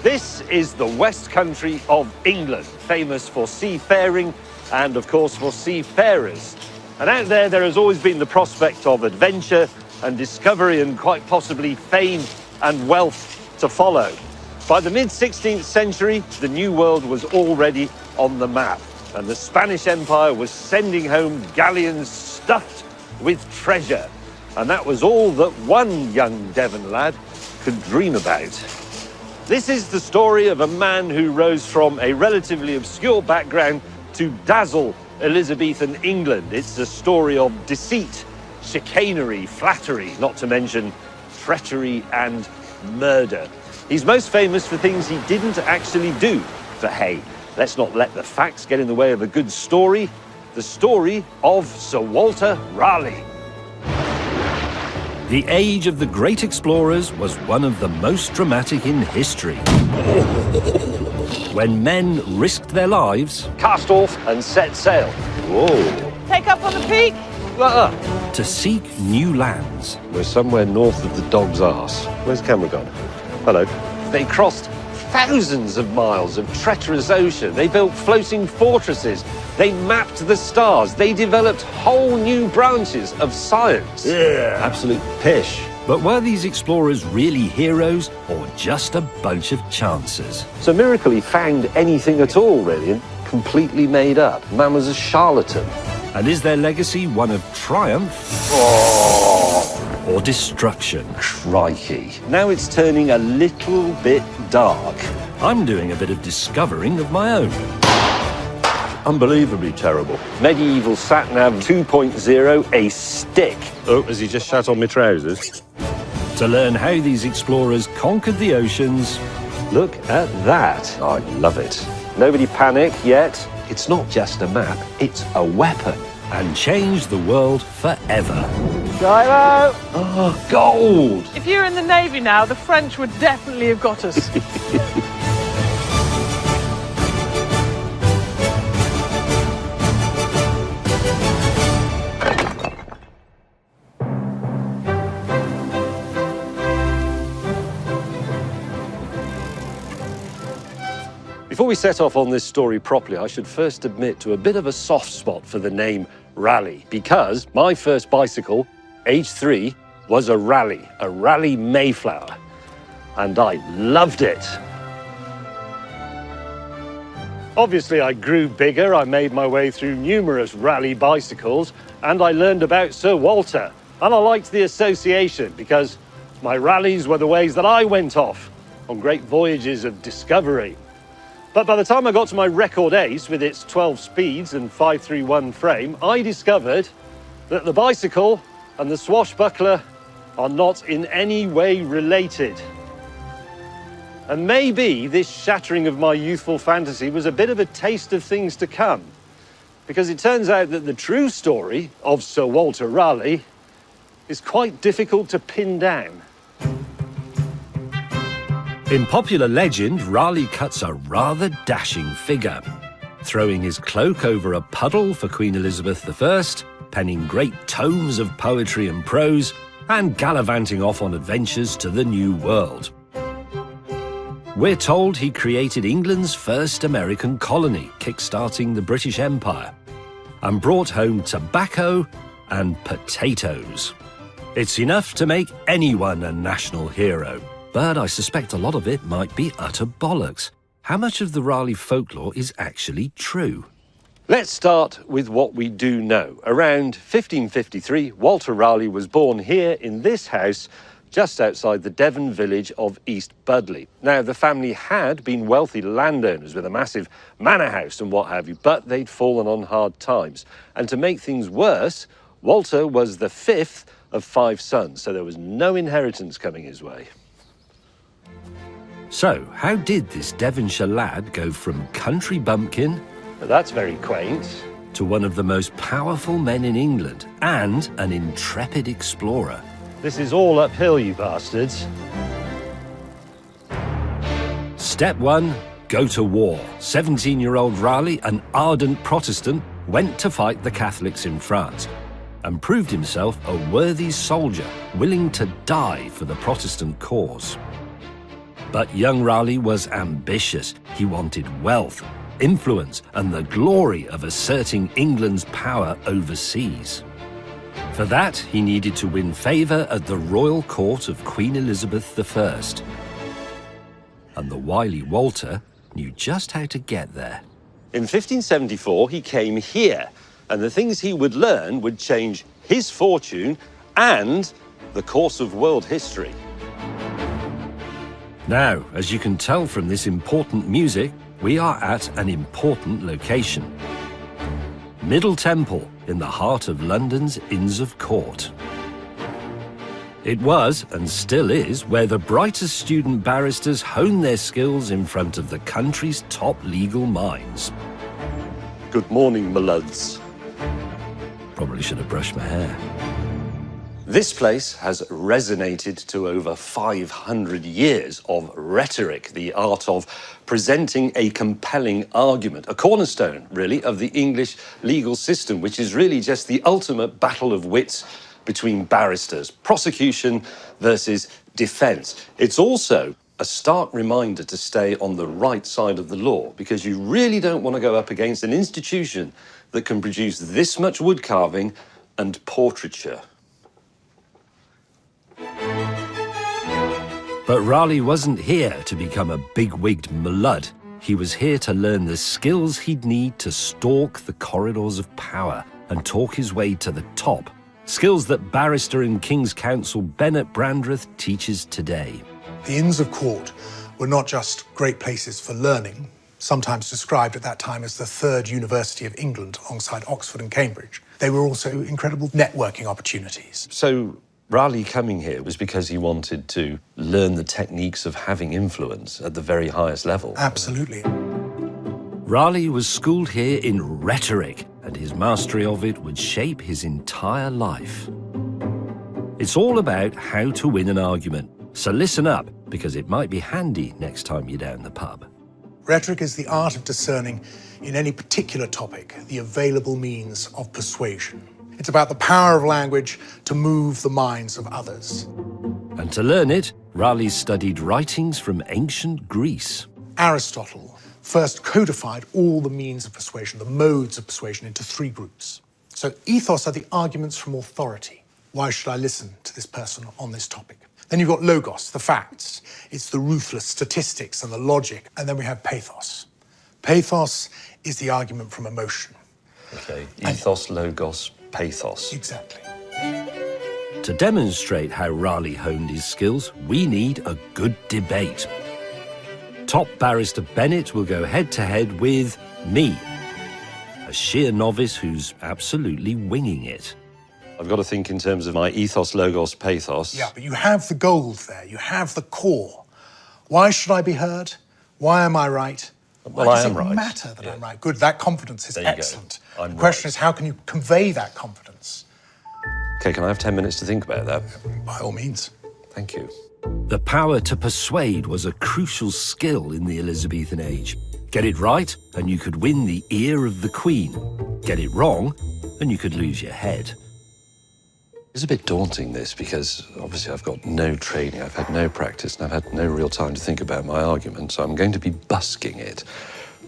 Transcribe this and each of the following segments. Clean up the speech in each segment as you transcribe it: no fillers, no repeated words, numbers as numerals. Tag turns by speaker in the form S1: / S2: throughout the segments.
S1: This is the West Country of England, famous for seafaring and, of course, for seafarers. And out there has always been the prospect of adventure and discovery and quite possibly fame and wealth to follow. By the mid-16th century, the New World was already on the map, and the Spanish Empire was sending home galleons stuffed with treasure. And that was all that one young Devon lad could dream about. This is the story of a man who rose from a relatively obscure background to dazzle Elizabethan England. It's the story of deceit, chicanery, flattery, not to mention treachery and murder. He's most famous for things he didn't actually do. But hey, let's not let the facts get in the way of a good story. The story of Sir Walter Raleigh.
S2: The age of the great explorers was one of the most dramatic in history. When men risked their lives,
S1: Cast off and set sail. Whoa.
S3: Take up on the peak.
S2: to seek new lands.
S1: We're somewhere north of the dog's arse. Where's the camera gone? Hello. They crossed thousands of miles of treacherous ocean. They built floating fortresses. They mapped the stars. They developed whole new branches of science. Yeah, absolute pish.
S2: But were these explorers really heroes or just a bunch of chancers?
S1: So miracle he found anything at all, really, and completely made up. Man was a charlatan.
S2: And is their legacy one of triumph or destruction?
S1: Crikey. Now it's turning a little bit dark.
S2: I'm doing a bit of discovering of my own.
S1: Unbelievably terrible. Medieval sat-nav 2.0, a stick. Oh, has he just shat on my trousers?
S2: To learn how these explorers conquered the oceans.
S1: Look at that. I love it. Nobody panic yet. It's not just a map, it's a weapon.
S2: And changed the world forever.
S3: Gyro!
S1: Oh, gold!
S3: If you were in the Navy now, the French would definitely have got us.
S1: Before we set off on this story properly, I should first admit to a bit of a soft spot for the name Raleigh, because my first bicycle, age 3, was a Raleigh Mayflower, and I loved it. Obviously, I grew bigger, I made my way through numerous Raleigh bicycles, and I learned about Sir Walter, and I liked the association because my rallies were the ways that I went off on great voyages of discovery. But by the time I got to my record ace with its 12 speeds and 531 frame, I discovered that the bicycle and the swashbuckler are not in any way related. And maybe this shattering of my youthful fantasy was a bit of a taste of things to come, because it turns out that the true story of Sir Walter Raleigh is quite difficult to pin down.
S2: In popular legend, Raleigh cuts a rather dashing figure, throwing his cloak over a puddle for Queen Elizabeth I, penning great tomes of poetry and prose, and gallivanting off on adventures to the New World. We're told he created England's first American colony, kick-starting the British Empire, and brought home tobacco and potatoes. It's enough to make anyone a national hero. But I suspect a lot of it might be utter bollocks. How much of the Raleigh folklore is actually true?
S1: Let's start with what we do know. Around 1553, Walter Raleigh was born here in this house just outside the Devon village of East Budleigh. Now, the family had been wealthy landowners with a massive manor house and what have you, but they'd fallen on hard times. And to make things worse, Walter was the 5th of 5 sons, so there was no inheritance coming his way.
S2: So, how did this Devonshire lad go from country bumpkin
S1: That's very quaint.
S2: to one of the most powerful men in England and an intrepid explorer?
S1: This is all uphill, you bastards.
S2: Step 1, go to war. 17-year-old Raleigh, an ardent Protestant, went to fight the Catholics in France and proved himself a worthy soldier, willing to die for the Protestant cause. But young Raleigh was ambitious. He wanted wealth, influence, and the glory of asserting England's power overseas. For that, he needed to win favour at the royal court of Queen Elizabeth I. And the wily Walter knew just how to get there.
S1: In 1574, he came here, and the things he would learn would change his fortune and the course of world history.
S2: Now, as you can tell from this important music, we are at an important location. Middle Temple, in the heart of London's Inns of Court. It was, and still is, where the brightest student barristers hone their skills in front of the country's top legal minds.
S1: Good morning, my lads.
S2: Probably should have brushed my hair.
S1: This place has resonated to over 500 years of rhetoric, the art of presenting a compelling argument, a cornerstone, really, of the English legal system, which is really just the ultimate battle of wits between barristers, prosecution versus defence. It's also a stark reminder to stay on the right side of the law, because you really don't want to go up against an institution that can produce this much wood carving and portraiture.
S2: But Raleigh wasn't here to become a big-wigged malud. He was here to learn the skills he'd need to stalk the corridors of power and talk his way to the top. Skills that barrister and King's Counsel Bennett Brandreth teaches today.
S4: The Inns of Court were not just great places for learning, sometimes described at that time as the third university of England alongside Oxford and Cambridge. They were also incredible networking opportunities.
S1: So Raleigh coming here was because he wanted to learn the techniques of having influence at the very highest level.
S4: Absolutely.
S2: Raleigh was schooled here in rhetoric, and his mastery of it would shape his entire life. It's all about how to win an argument, so listen up, because it might be handy next time you're down the pub.
S4: Rhetoric is the art of discerning, in any particular topic, the available means of persuasion. It's about the power of language to move the minds of others.
S2: And to learn it, Raleigh studied writings from ancient Greece.
S4: Aristotle first codified all the means of persuasion, the modes of persuasion, into three groups. So ethos are the arguments from authority. Why should I listen to this person on this topic? Then you've got logos, the facts. It's the ruthless statistics and the logic. And then we have pathos. Pathos is the argument from emotion.
S1: Okay, ethos, logos, pathos.
S4: Exactly.
S2: To demonstrate how Raleigh honed his skills, we need a good debate. Top barrister Bennett will go head-to-head with me, a sheer novice who's absolutely winging it.
S1: I've got to think in terms of my ethos, logos, pathos.
S4: Yeah, but you have the gold there. You have the core. Why should I be heard? Why am I right?
S1: Well,
S4: Why
S1: I
S4: does
S1: am
S4: it
S1: right.
S4: matter that I'm right? Good, that confidence is
S1: There you go.
S4: excellent.
S1: I'm
S4: The question
S1: right.
S4: is, how can you convey that confidence?
S1: Okay, can I have 10 minutes to think about that?
S4: By all means.
S1: Thank you.
S2: The power to persuade was a crucial skill in the Elizabethan age. Get it right, and you could win the ear of the Queen. Get it wrong, and you could lose your head.
S1: It's a bit daunting, this, because obviously I've got no training, I've had no practice, and I've had no real time to think about my argument, so I'm going to be busking it,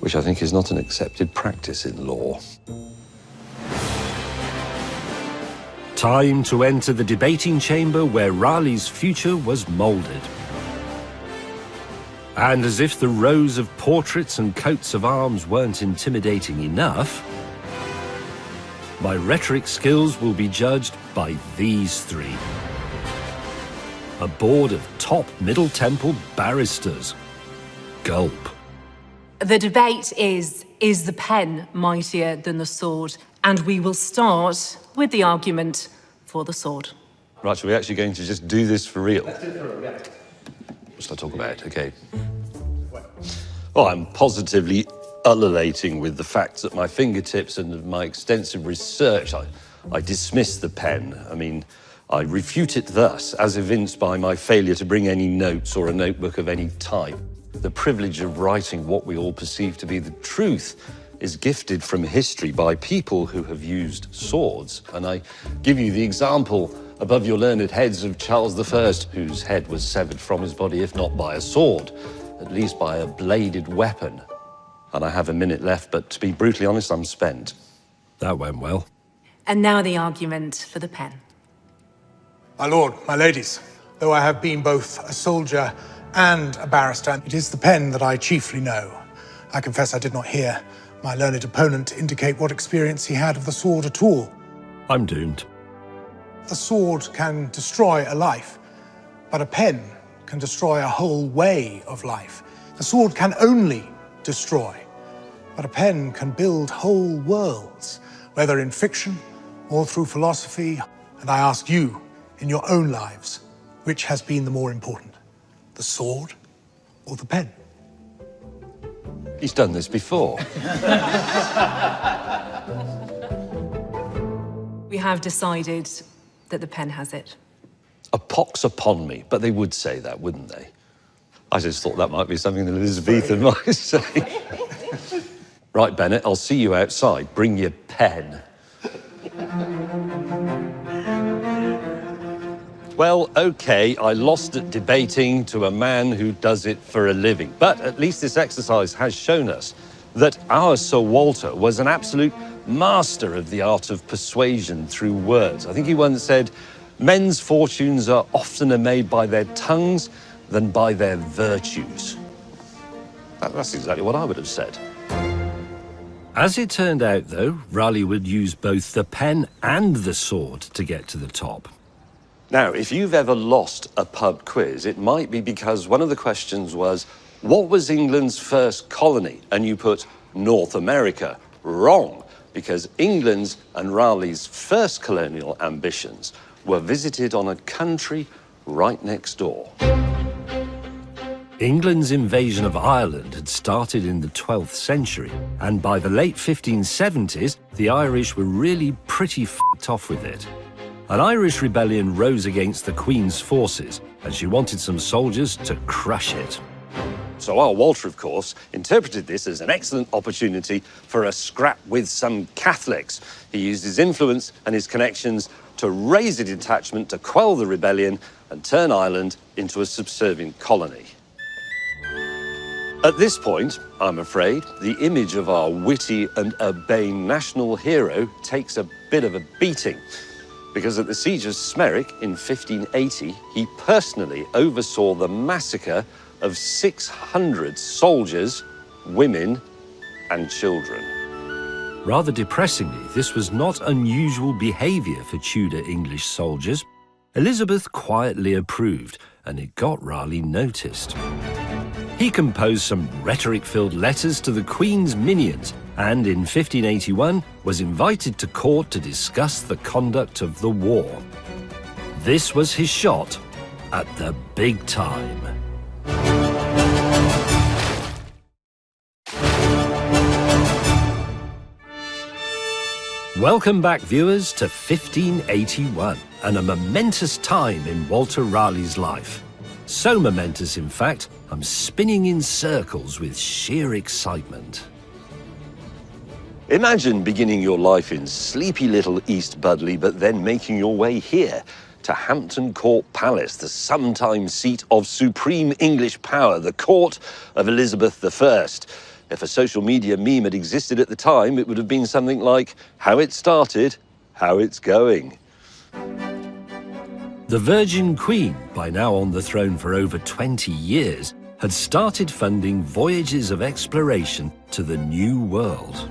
S1: which I think is not an accepted practice in law.
S2: Time to enter the debating chamber where Raleigh's future was moulded. And as if the rows of portraits and coats of arms weren't intimidating enough, my rhetoric skills will be judged by these three. A board of top Middle Temple barristers. Gulp.
S5: The debate is the pen mightier than the sword? And we will start with the argument for the sword.
S1: Right, so we're actually going to just do this for real? Let's do it for real, yeah. What should I talk about? Okay. Well, I'm positively ululating with the facts at my fingertips and of my extensive research. I dismiss the pen. I mean, I refute it thus, as evinced by my failure to bring any notes or a notebook of any type. The privilege of writing what we all perceive to be the truth is gifted from history by people who have used swords. And I give you the example
S2: above your learned heads of Charles I, whose head was severed from his body, if not by a sword, at least by a bladed weapon. And I have a minute left, but to be brutally honest, I'm spent.
S5: That went well. And now the argument for the pen.
S4: My lord, my ladies, though I have been both a soldier and a barrister, it is the pen that I chiefly know. I confess I did not hear my learned opponent indicate what experience he had of the sword at all.
S2: I'm doomed.
S4: A sword can destroy a life, but a pen can destroy a whole way of life. A sword can only destroy, but a pen can build whole worlds, whether in fiction or through philosophy. And I ask you, in your own lives, which has been the more important, the sword or the pen?
S2: He's done this before.
S5: We have decided that the pen has it.
S2: A pox upon me, but they would say that, wouldn't they? I just thought that might be something that Elizabethan might say. Right, Bennett, I'll see you outside. Bring your pen. Well, OK, I lost at debating to a man who does it for a living. But at least this exercise has shown us that our Sir Walter was an absolute master of the art of persuasion through words. I think he once said, men's fortunes are oftener made by their tongues than by their virtues. That's exactly what I would have said. As it turned out, though, Raleigh would use both the pen and the sword to get to the top. Now, if you've ever lost a pub quiz, it might be because one of the questions was, what was England's first colony? And you put North America. Wrong, because England's and Raleigh's first colonial ambitions were visited on a country right next door. England's invasion of Ireland had started in the 12th century, and by the late 1570s, the Irish were really pretty f***ed off with it. An Irish rebellion rose against the Queen's forces, and she wanted some soldiers to crush it. So our Walter, of course, interpreted this as an excellent opportunity for a scrap with some Catholics. He used his influence and his connections to raise a detachment to quell the rebellion and turn Ireland into a subservient colony. At this point, I'm afraid, the image of our witty and urbane national hero takes a bit of a beating. Because at the Siege of Smeric in 1580, he personally oversaw the massacre of 600 soldiers, women, and children. Rather depressingly, this was not unusual behaviour for Tudor English soldiers. Elizabeth quietly approved, and it got Raleigh noticed. He composed some rhetoric-filled letters to the Queen's minions, and in 1581 was invited to court to discuss the conduct of the war. This was his shot at the big time. Welcome back, viewers, to 1581, and a momentous time in Walter Raleigh's life. So momentous, in fact, I'm spinning in circles with sheer excitement. Imagine beginning your life in sleepy little East Budleigh, but then making your way here to Hampton Court Palace, the sometime seat of supreme English power, the court of Elizabeth I. If a social media meme had existed at the time, it would have been something like, how it started, how it's going. The Virgin Queen, by now on the throne for over 20 years, had started funding voyages of exploration to the New World.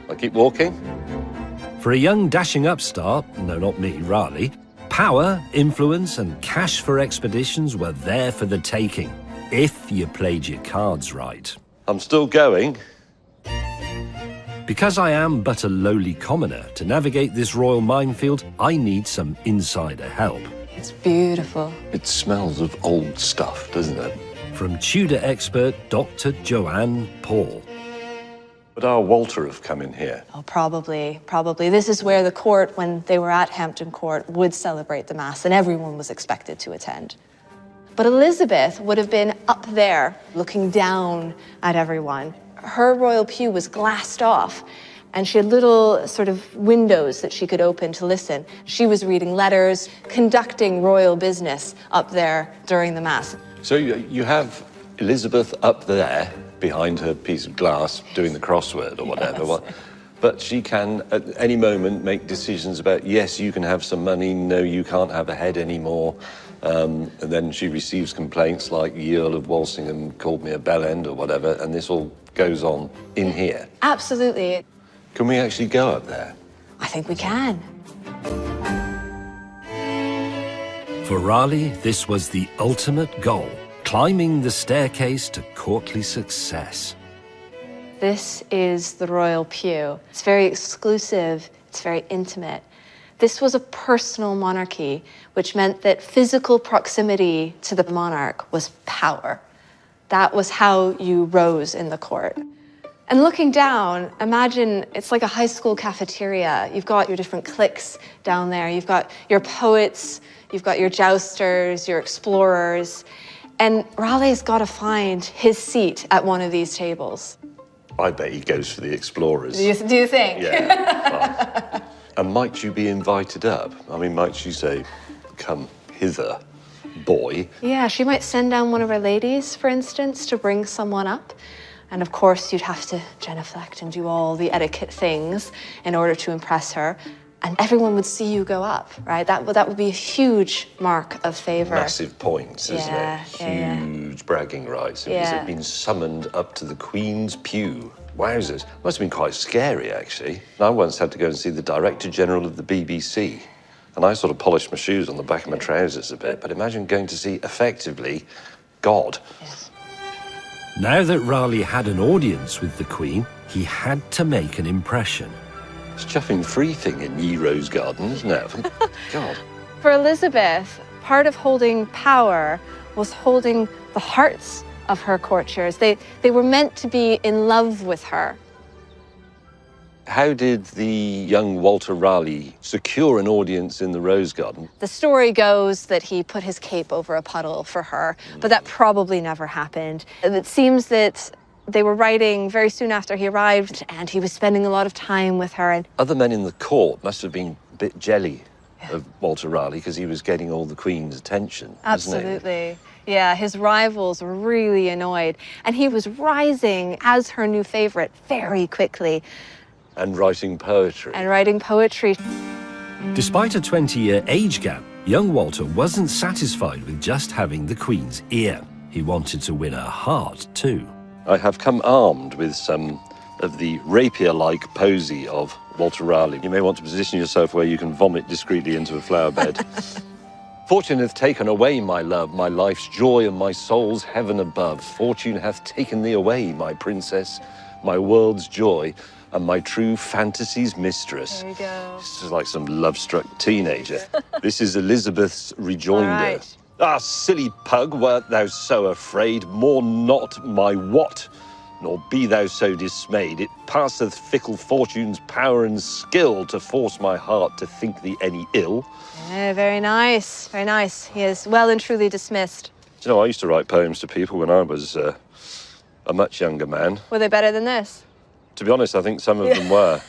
S2: I keep walking. For a young dashing upstart, no, not me, Raleigh, power, influence and cash for expeditions were there for the taking, if you played your cards right. I'm still going. Because I am but a lowly commoner, to navigate this royal minefield, I need some insider help.
S6: It's beautiful.
S2: It smells of old stuff, doesn't it? From Tudor expert Dr. Joanne Paul. Would our Walter have come in here?
S6: Oh, probably. This is where the court, when they were at Hampton Court, would celebrate the Mass, and everyone was expected to attend. But Elizabeth would have been up there, looking down at everyone. Her royal pew was glassed off, And she had little sort of windows that she could open to listen. She was reading letters, conducting royal business up there during the Mass.
S1: So you have Elizabeth up there behind her piece of glass doing the crossword or whatever.
S6: Yes.
S1: But she can, at any moment, make decisions about, yes, you can have some money, no, you can't have a head anymore. And then she receives complaints like the Earl of Walsingham called me a bellend or whatever, and this all goes on in here.
S6: Absolutely.
S1: Can we actually go up there?
S6: I think we can.
S2: For Raleigh, this was the ultimate goal, climbing the staircase to courtly success.
S6: This is the royal pew. It's very exclusive, it's very intimate. This was a personal monarchy, which meant that physical proximity to the monarch was power. That was how you rose in the court. And looking down, imagine it's like a high school cafeteria. You've got your different cliques down there. You've got your poets, you've got your jousters, your explorers. And Raleigh's got to find his seat at one of these tables.
S1: I bet he goes for the explorers.
S6: Do you think?
S1: Yeah. Well, and might you be invited up? I mean, might she say, come hither, boy?
S6: Yeah, she might send down one of her ladies, for instance, to bring someone up. And of course, you'd have to genuflect and do all the etiquette things in order to impress her. And everyone would see you go up, right? That would be a huge mark of favor.
S1: Massive points, isn't it? Huge bragging rights. It had been summoned up to the Queen's pew. Wowzers. Must have been quite scary, actually. I once had to go and see the Director General of the BBC. And I sort of polished my shoes on the back of my trousers a bit. But imagine going to see, effectively, God.
S6: Yes.
S2: Now that Raleigh had an audience with the Queen, he had to make an impression.
S1: It's chuffing free thing in Ye Rose Garden, isn't it? God.
S6: For Elizabeth, part of holding power was holding the hearts of her courtiers. They were meant to be in love with her.
S1: How did the young Walter Raleigh secure an audience in the Rose Garden?
S6: The story goes that he put his cape over a puddle for her, but that probably never happened. It seems that they were writing very soon after he arrived, and he was spending a lot of time with her. And
S1: other men in the court must have been a bit jelly of Walter Raleigh because he was getting all the Queen's attention.
S6: Absolutely. Yeah, his rivals were really annoyed. And he was rising as her new favorite very quickly.
S1: And writing poetry.
S2: Despite a 20-year age gap, young Walter wasn't satisfied with just having the Queen's ear. He wanted to win her heart, too.
S1: I have come armed with some of the rapier-like posy of Walter Raleigh. You may want to position yourself where you can vomit discreetly into a flower bed. Fortune hath taken away my love, my life's joy, and my soul's heaven above. Fortune hath taken thee away, my princess, my world's joy, and my true fantasy's mistress.
S6: There you go.
S1: This is like some love-struck teenager. This is Elizabeth's rejoinder.
S6: Right.
S1: Ah, silly pug, wert thou so afraid, mourn not my what, nor be thou so dismayed. It passeth fickle fortune's power and skill to force my heart to think thee any ill.
S6: Yeah, very nice, very nice. He is well and truly dismissed.
S1: Do you know, I used to write poems to people when I was a much younger man.
S6: Were they better than this?
S1: To be honest, I think some of them were.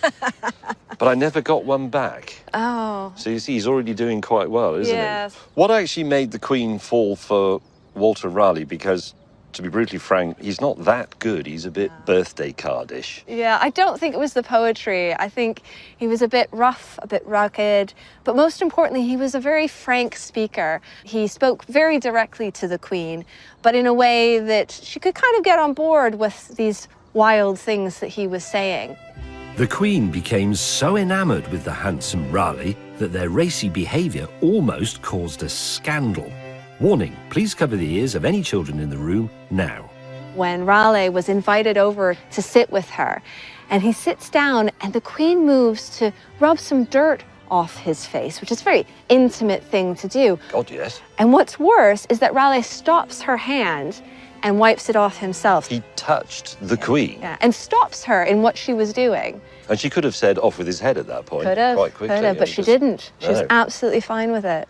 S1: But I never got one back.
S6: Oh.
S1: So you see, he's already doing quite well, isn't
S6: Yes.
S1: he? What actually made the Queen fall for Walter Raleigh? Because, to be brutally frank, he's not that good. He's a bit birthday cardish.
S6: Yeah, I don't think it was the poetry. I think he was a bit rough, a bit rugged, but most importantly, he was a very frank speaker. He spoke very directly to the Queen, but in a way that she could kind of get on board with these wild things that he was saying.
S2: The Queen became so enamoured with the handsome Raleigh that their racy behaviour almost caused a scandal. Warning, please cover the ears of any children in the room now.
S6: When Raleigh was invited over to sit with her, and he sits down and the Queen moves to rub some dirt off his face, which is a very intimate thing to do.
S1: God, yes.
S6: And what's worse is that Raleigh stops her hand and wipes it off himself.
S1: He touched the Queen.
S6: Yeah, and stops her in what she was doing.
S1: And she could have said off with his head at that point.
S6: Could have,
S1: quite quickly.
S6: but she didn't. She was
S1: No.
S6: absolutely fine with it.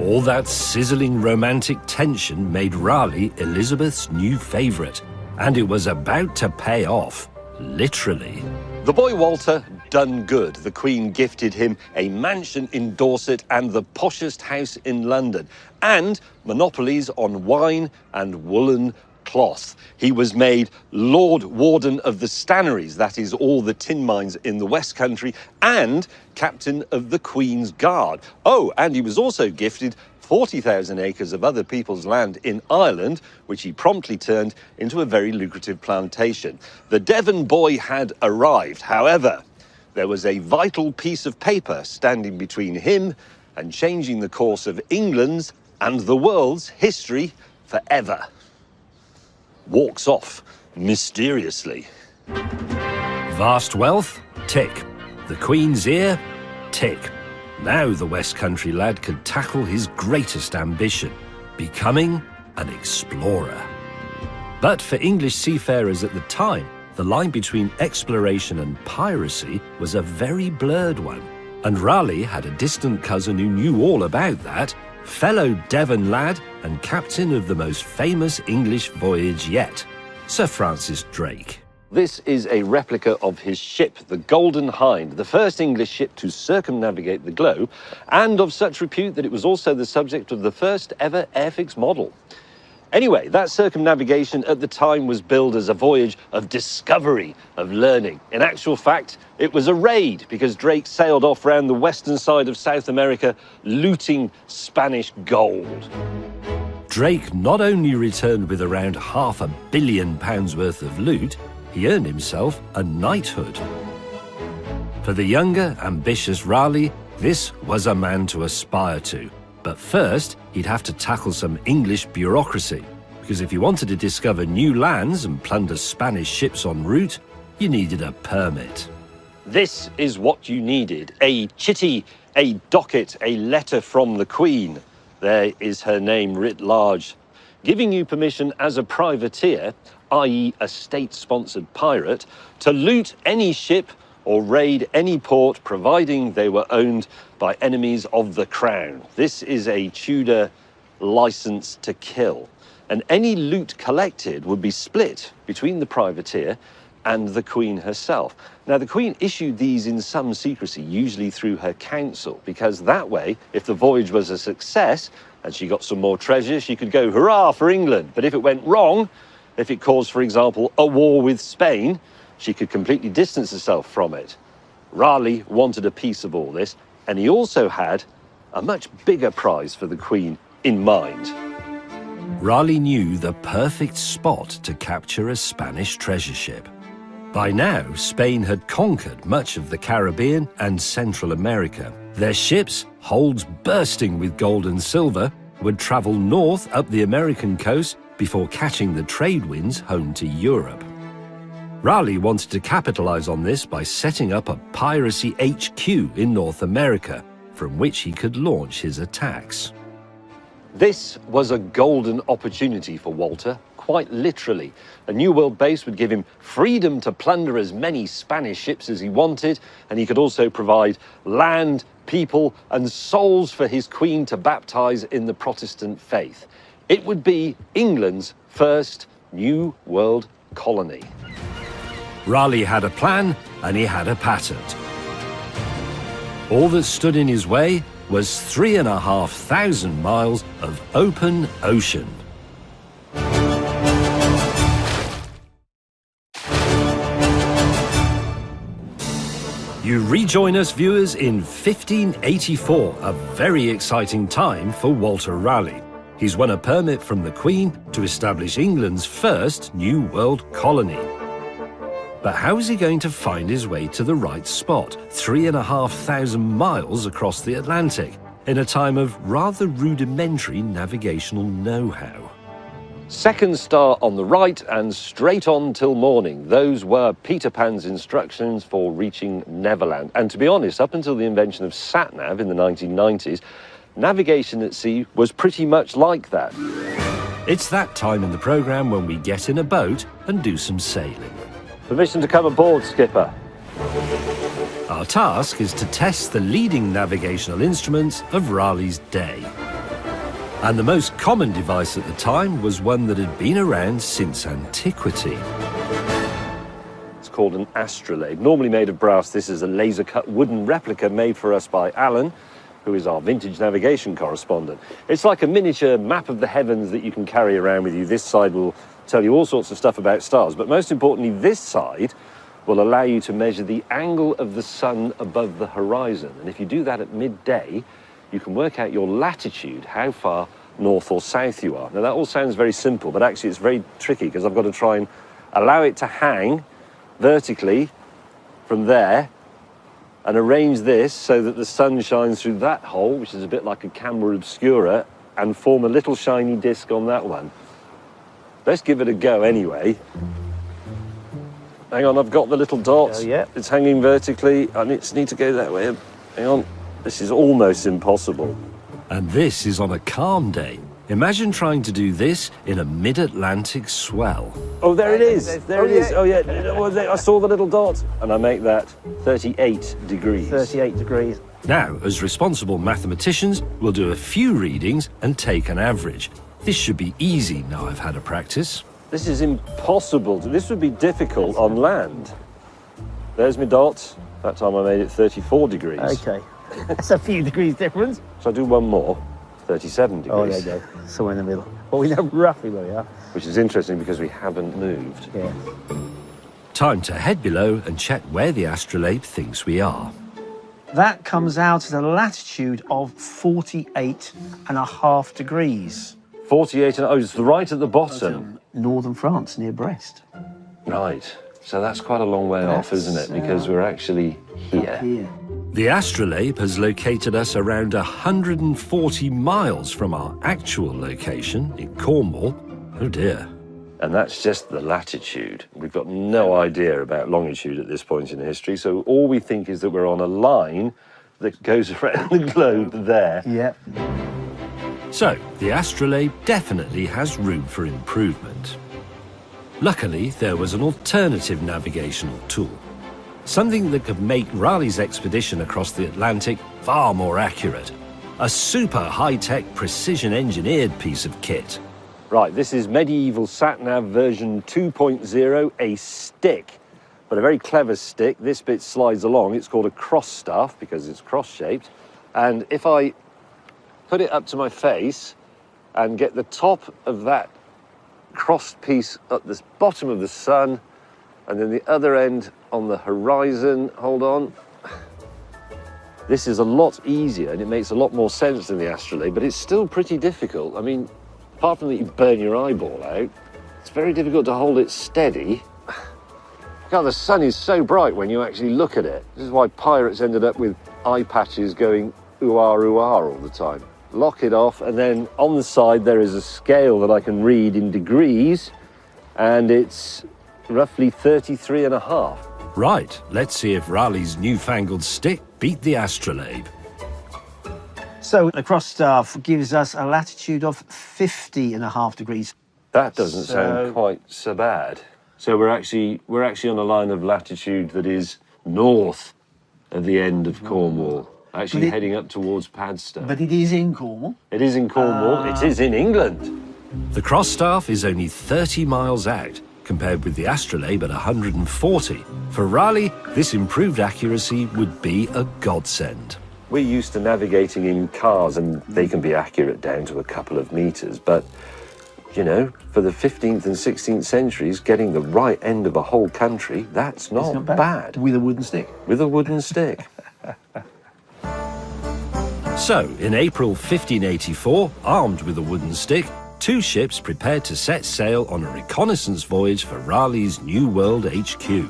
S2: All that sizzling romantic tension made Raleigh Elizabeth's new favourite, and it was about to pay off, literally.
S1: The boy Walter done good. The Queen gifted him a mansion in Dorset and the poshest house in London, and monopolies on wine and woolen cloth. He was made Lord Warden of the Stannaries, that is all the tin mines in the West Country, and Captain of the Queen's Guard. Oh, and he was also gifted 40,000 acres of other people's land in Ireland, which he promptly turned into a very lucrative plantation. The Devon boy had arrived. However, there was a vital piece of paper standing between him and changing the course of England's and the world's history forever. Walks off mysteriously.
S2: Vast wealth? Tick. The Queen's ear? Tick. Now the West Country lad could tackle his greatest ambition, becoming an explorer. But for English seafarers at the time, the line between exploration and piracy was a very blurred one. And Raleigh had a distant cousin who knew all about that, fellow Devon lad and captain of the most famous English voyage yet, Sir Francis Drake.
S1: This is a replica of his ship, the Golden Hind, the first English ship to circumnavigate the globe, and of such repute that it was also the subject of the first ever Airfix model. Anyway, that circumnavigation at the time was billed as a voyage of discovery, of learning. In actual fact, it was a raid, because Drake sailed off round the western side of South America, looting Spanish gold.
S2: Drake not only returned with around £500 million worth of loot, he earned himself a knighthood. For the younger, ambitious Raleigh, this was a man to aspire to. But first, he'd have to tackle some English bureaucracy, because if you wanted to discover new lands and plunder Spanish ships en route, you needed a permit.
S1: This is what you needed: a chitty, a docket, a letter from the Queen. There is her name writ large, giving you permission as a privateer, i.e. a state-sponsored pirate, to loot any ship or raid any port, providing they were owned by enemies of the crown. This is a Tudor license to kill. And any loot collected would be split between the privateer and the Queen herself. Now, the Queen issued these in some secrecy, usually through her council, because that way, if the voyage was a success and she got some more treasure, she could go, hurrah for England. But if it went wrong, if it caused, for example, a war with Spain, she could completely distance herself from it. Raleigh wanted a piece of all this, and he also had a much bigger prize for the Queen in mind.
S2: Raleigh knew the perfect spot to capture a Spanish treasure ship. By now, Spain had conquered much of the Caribbean and Central America. Their ships, holds bursting with gold and silver, would travel north up the American coast before catching the trade winds home to Europe. Raleigh wanted to capitalize on this by setting up a piracy HQ in North America, from which he could launch his attacks.
S1: This was a golden opportunity for Walter, quite literally. A New World base would give him freedom to plunder as many Spanish ships as he wanted, and he could also provide land, people, and souls for his Queen to baptize in the Protestant faith. It would be England's first New World colony.
S2: Raleigh had a plan, and he had a patent. All that stood in his way was 3,500 miles of open ocean. You rejoin us, viewers, in 1584, a very exciting time for Walter Raleigh. He's won a permit from the Queen to establish England's first New World colony. But how is he going to find his way to the right spot, 3,500 miles across the Atlantic, in a time of rather rudimentary navigational know-how?
S1: Second star on the right and straight on till morning. Those were Peter Pan's instructions for reaching Neverland. And to be honest, up until the invention of sat-nav in the 1990s, navigation at sea was pretty much like that.
S2: It's that time in the programme when we get in a boat and do some sailing.
S1: Permission to come aboard, Skipper.
S2: Our task is to test the leading navigational instruments of Raleigh's day. And the most common device at the time was one that had been around since antiquity.
S1: It's called an astrolabe, normally made of brass. This is a laser-cut wooden replica made for us by Alan, who is our vintage navigation correspondent. It's like a miniature map of the heavens that you can carry around with you. This side will tell you all sorts of stuff about stars, but most importantly, this side will allow you to measure the angle of the sun above the horizon. And if you do that at midday, you can work out your latitude, how far north or south you are. Now, that all sounds very simple, but actually it's very tricky because I've got to try and allow it to hang vertically from there and arrange this so that the sun shines through that hole, which is a bit like a camera obscura, and form a little shiny disc on that one. Let's give it a go anyway. Hang on, I've got the little dot.
S7: Oh, yeah. It's
S1: hanging vertically. I need to go that way. Hang on. This is almost impossible.
S2: And this is on a calm day. Imagine trying to do this in a mid-Atlantic swell.
S1: Oh, there it is. There it is. Oh, yeah. I saw the little dot. And I make that 38 degrees.
S7: 38 degrees.
S2: Now, as responsible mathematicians, we'll do a few readings and take an average. This should be easy now I've had a practice.
S1: This is impossible. This would be difficult on land. There's my dot. That time I made it 34 degrees.
S7: Okay. That's a few degrees difference.
S1: So I do one more, 37 degrees.
S7: Oh, there you go. Somewhere in the middle. Well, we know roughly where we are.
S1: Which is interesting because we haven't moved.
S7: Yeah.
S2: Time to head below and check where the astrolabe thinks we are.
S7: That comes out at a latitude of 48.5 degrees.
S1: 48, and oh, it's right at the bottom.
S7: Northern France, near Brest.
S1: Right. So that's quite a long way off, isn't it? Because we're actually here.
S2: The astrolabe has located us around 140 miles from our actual location in Cornwall. Oh dear.
S1: And that's just the latitude. We've got no idea about longitude at this point in history, so all we think is that we're on a line that goes around the globe there.
S7: Yeah.
S2: So, the astrolabe definitely has room for improvement. Luckily, there was an alternative navigational tool. Something that could make Raleigh's expedition across the Atlantic far more accurate. A super high-tech, precision-engineered piece of kit.
S1: Right, this is medieval sat-nav version 2.0, a stick, but a very clever stick. This bit slides along. It's called a cross staff because it's cross-shaped. And if I put it up to my face and get the top of that crossed piece at the bottom of the sun, and then the other end on the horizon, hold on. This is a lot easier and it makes a lot more sense than the astrolabe, but it's still pretty difficult. I mean, apart from that you burn your eyeball out, it's very difficult to hold it steady. God, the sun is so bright when you actually look at it. This is why pirates ended up with eye patches going ooh-ah, ooh-ah all the time. Lock it off, and then on the side there is a scale that I can read in degrees, and it's roughly 33.5.
S2: Right, let's see if Raleigh's newfangled stick beat the astrolabe.
S7: So the cross staff gives us a latitude of 50.5 degrees.
S1: That doesn't sound quite so bad. So we're actually on a line of latitude that is north of the end of Cornwall, actually heading up towards Padstow.
S7: But it is in Cornwall.
S1: It is in Cornwall. It is in England.
S2: The cross staff is only 30 miles out, compared with the astrolabe at 140. For Raleigh, this improved accuracy would be a godsend.
S1: We're used to navigating in cars and they can be accurate down to a couple of meters, but, you know, for the 15th and 16th centuries, getting the right end of a whole country, that's not bad.
S7: With a wooden stick.
S1: With a wooden stick.
S2: So, in April 1584, armed with a wooden stick, two ships prepared to set sail on a reconnaissance voyage for Raleigh's New World HQ.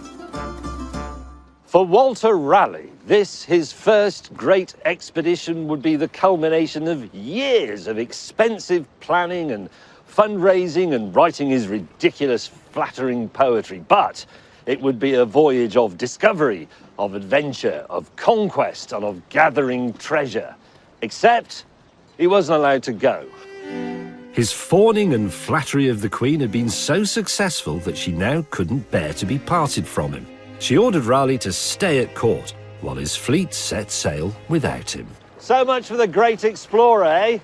S1: For Walter Raleigh, this, his first great expedition, would be the culmination of years of expensive planning and fundraising and writing his ridiculous, flattering poetry. But it would be a voyage of discovery, of adventure, of conquest, and of gathering treasure. Except he wasn't allowed to go.
S2: His fawning and flattery of the Queen had been so successful that she now couldn't bear to be parted from him. She ordered Raleigh to stay at court, while his fleet set sail without him.
S1: So much for the great explorer, eh?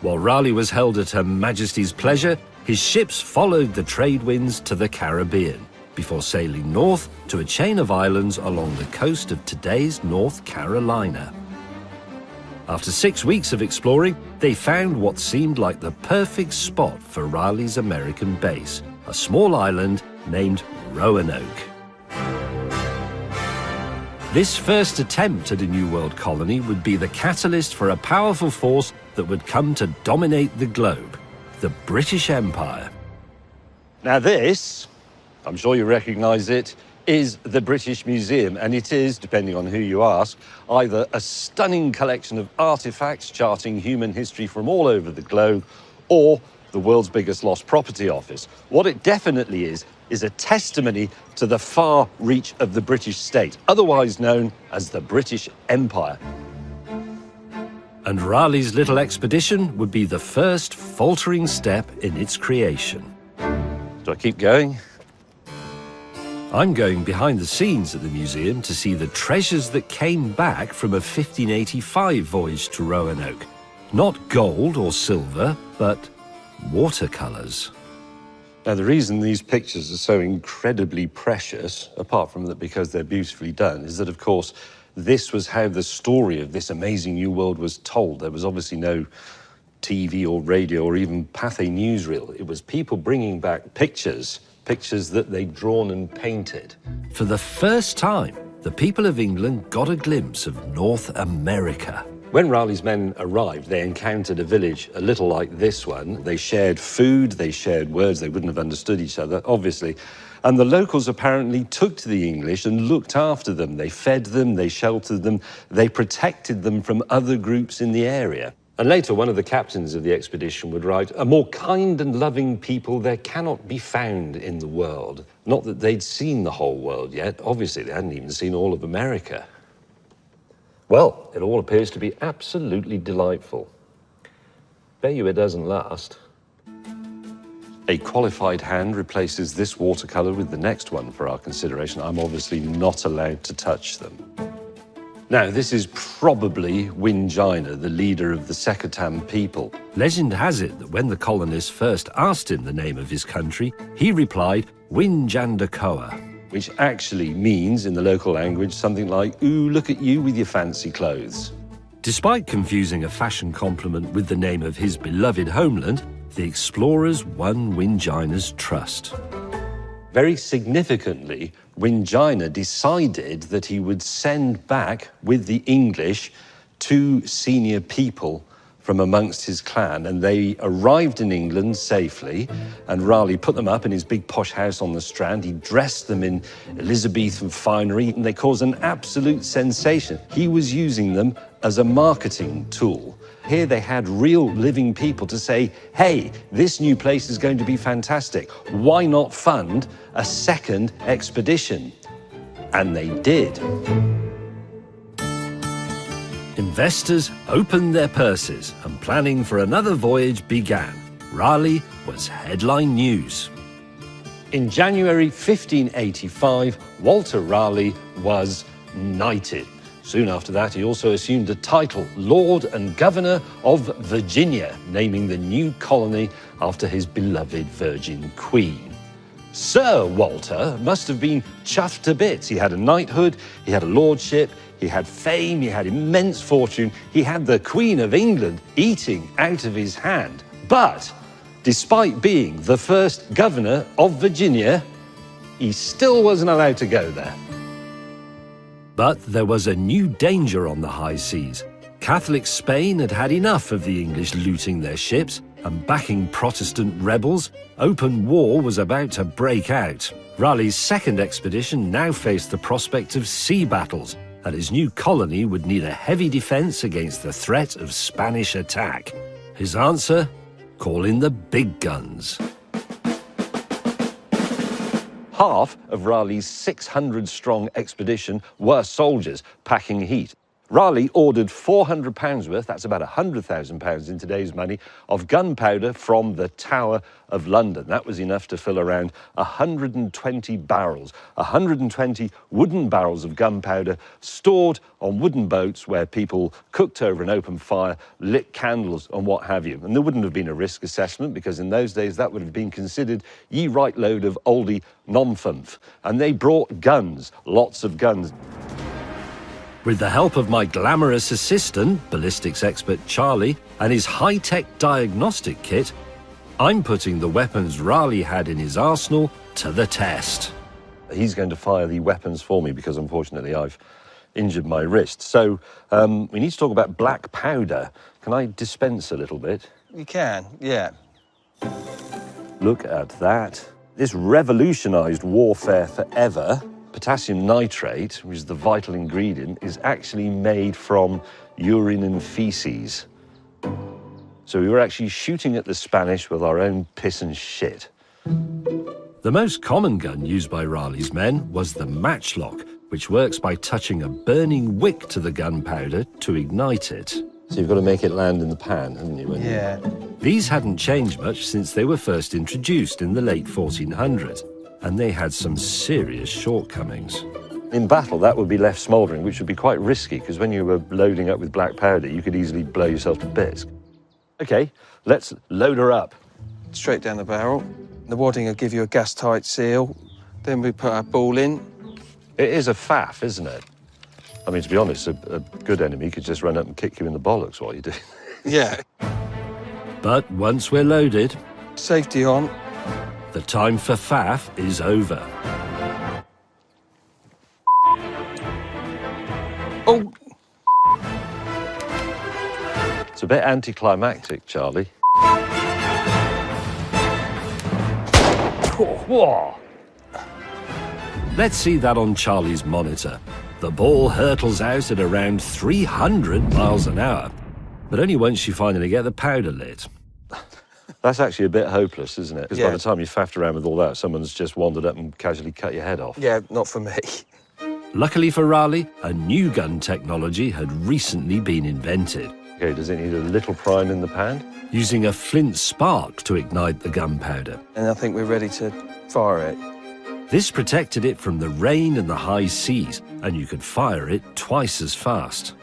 S2: While Raleigh was held at Her Majesty's pleasure, his ships followed the trade winds to the Caribbean, before sailing north to a chain of islands along the coast of today's North Carolina. After 6 weeks of exploring, they found what seemed like the perfect spot for Raleigh's American base, a small island named Roanoke. This first attempt at a New World colony would be the catalyst for a powerful force that would come to dominate the globe, the British Empire.
S1: Now this, I'm sure you recognise it, is the British Museum, and it is, depending on who you ask, either a stunning collection of artefacts charting human history from all over the globe, or the world's biggest lost property office. What it definitely is a testimony to the far reach of the British state, otherwise known as the British Empire.
S2: And Raleigh's little expedition would be the first faltering step in its creation.
S1: Do I keep going?
S2: I'm going behind the scenes at the museum to see the treasures that came back from a 1585 voyage to Roanoke. Not gold or silver, but watercolours.
S1: Now, the reason these pictures are so incredibly precious, apart from that because they're beautifully done, is that, of course, this was how the story of this amazing new world was told. There was obviously no TV or radio or even Pathé newsreel. It was people bringing back pictures that they'd drawn and painted.
S2: For the first time, the people of England got a glimpse of North America.
S1: When Raleigh's men arrived, they encountered a village a little like this one. They shared food, they shared words, they wouldn't have understood each other, obviously. And the locals apparently took to the English and looked after them. They fed them, they sheltered them, they protected them from other groups in the area. And later, one of the captains of the expedition would write, "A more kind and loving people there cannot be found in the world." Not that they'd seen the whole world yet. Obviously, they hadn't even seen all of America. Well, it all appears to be absolutely delightful. Bet you it doesn't last. A qualified hand replaces this watercolour with the next one for our consideration. I'm obviously not allowed to touch them. Now, this is probably Wingina, the leader of the Secotam people.
S2: Legend has it that when the colonists first asked him the name of his country, he replied, Winjandakoa,
S1: which actually means, in the local language, something like, "Ooh, look at you with your fancy clothes."
S2: Despite confusing a fashion compliment with the name of his beloved homeland, the explorers won Wingina's trust.
S1: Very significantly, Wingina decided that he would send back with the English 2 senior people from amongst his clan, and they arrived in England safely, and Raleigh put them up in his big posh house on the Strand. He dressed them in Elizabethan finery, and they caused an absolute sensation. He was using them as a marketing tool. Here they had real living people to say, hey, this new place is going to be fantastic. Why not fund a second expedition? And they did.
S2: Investors opened their purses and planning for another voyage began. Raleigh was headline news.
S1: In January 1585, Walter Raleigh was knighted. Soon after that, he also assumed the title Lord and Governor of Virginia, naming the new colony after his beloved Virgin Queen. Sir Walter must have been chuffed to bits. He had a knighthood, he had a lordship, he had fame, he had immense fortune, he had the Queen of England eating out of his hand. But despite being the first governor of Virginia, he still wasn't allowed to go there.
S2: But there was a new danger on the high seas. Catholic Spain had had enough of the English looting their ships and backing Protestant rebels. Open war was about to break out. Raleigh's second expedition now faced the prospect of sea battles, and his new colony would need a heavy defence against the threat of Spanish attack. His answer? Call in the big guns.
S1: Half of Raleigh's 600-strong expedition were soldiers packing heat. Raleigh ordered £400 worth, that's about £100,000 in today's money, of gunpowder from the Tower of London. That was enough to fill around 120 barrels, 120 wooden barrels of gunpowder stored on wooden boats where people cooked over an open fire, lit candles and what have you. And there wouldn't have been a risk assessment because in those days that would have been considered ye right load of oldie nonfunf. And they brought guns, lots of guns.
S2: With the help of my glamorous assistant, ballistics expert Charlie, and his high-tech diagnostic kit, I'm putting the weapons Raleigh had in his arsenal to the test.
S1: He's going to fire the weapons for me because unfortunately I've injured my wrist. So we need to talk about black powder. Can I dispense a little bit?
S8: You can, yeah.
S1: Look at that. This revolutionised warfare forever. Potassium nitrate, which is the vital ingredient, is actually made from urine and feces. So we were actually shooting at the Spanish with our own piss and shit.
S2: The most common gun used by Raleigh's men was the matchlock, which works by touching a burning wick to the gunpowder to ignite it.
S1: So you've got to make it land in the pan, haven't you?
S8: Yeah.
S2: These hadn't changed much since they were first introduced in the late 1400s, and they had some serious shortcomings.
S1: In battle, that would be left smouldering, which would be quite risky, because when you were loading up with black powder, you could easily blow yourself to bits. OK, let's load her up.
S8: Straight down the barrel. The wadding will give you a gas-tight seal. Then we put our ball in.
S1: It is a faff, isn't it? I mean, to be honest, a good enemy could just run up and kick you in the bollocks while you do.
S8: Yeah.
S2: But once we're loaded,
S8: Safety on.
S2: the time for faff is over.
S8: Oh,
S1: It's a bit anticlimactic, Charlie. Whoa.
S2: Let's see that on Charlie's monitor. The ball hurtles out at around 300 miles an hour, but only once you finally get the powder lit.
S1: That's actually a bit hopeless, isn't it? Because
S8: Yeah.
S1: by the time you faffed around with all that, someone's just wandered up and casually cut your head off.
S8: yeah, not for me.
S2: Luckily for Raleigh, a new gun technology had recently been invented,
S1: OK, does it need a little prime in the pan?
S2: using a flint spark to ignite the gunpowder.
S8: And I think we're ready to fire it.
S2: This protected it from the rain and the high seas, and you could fire it twice as fast.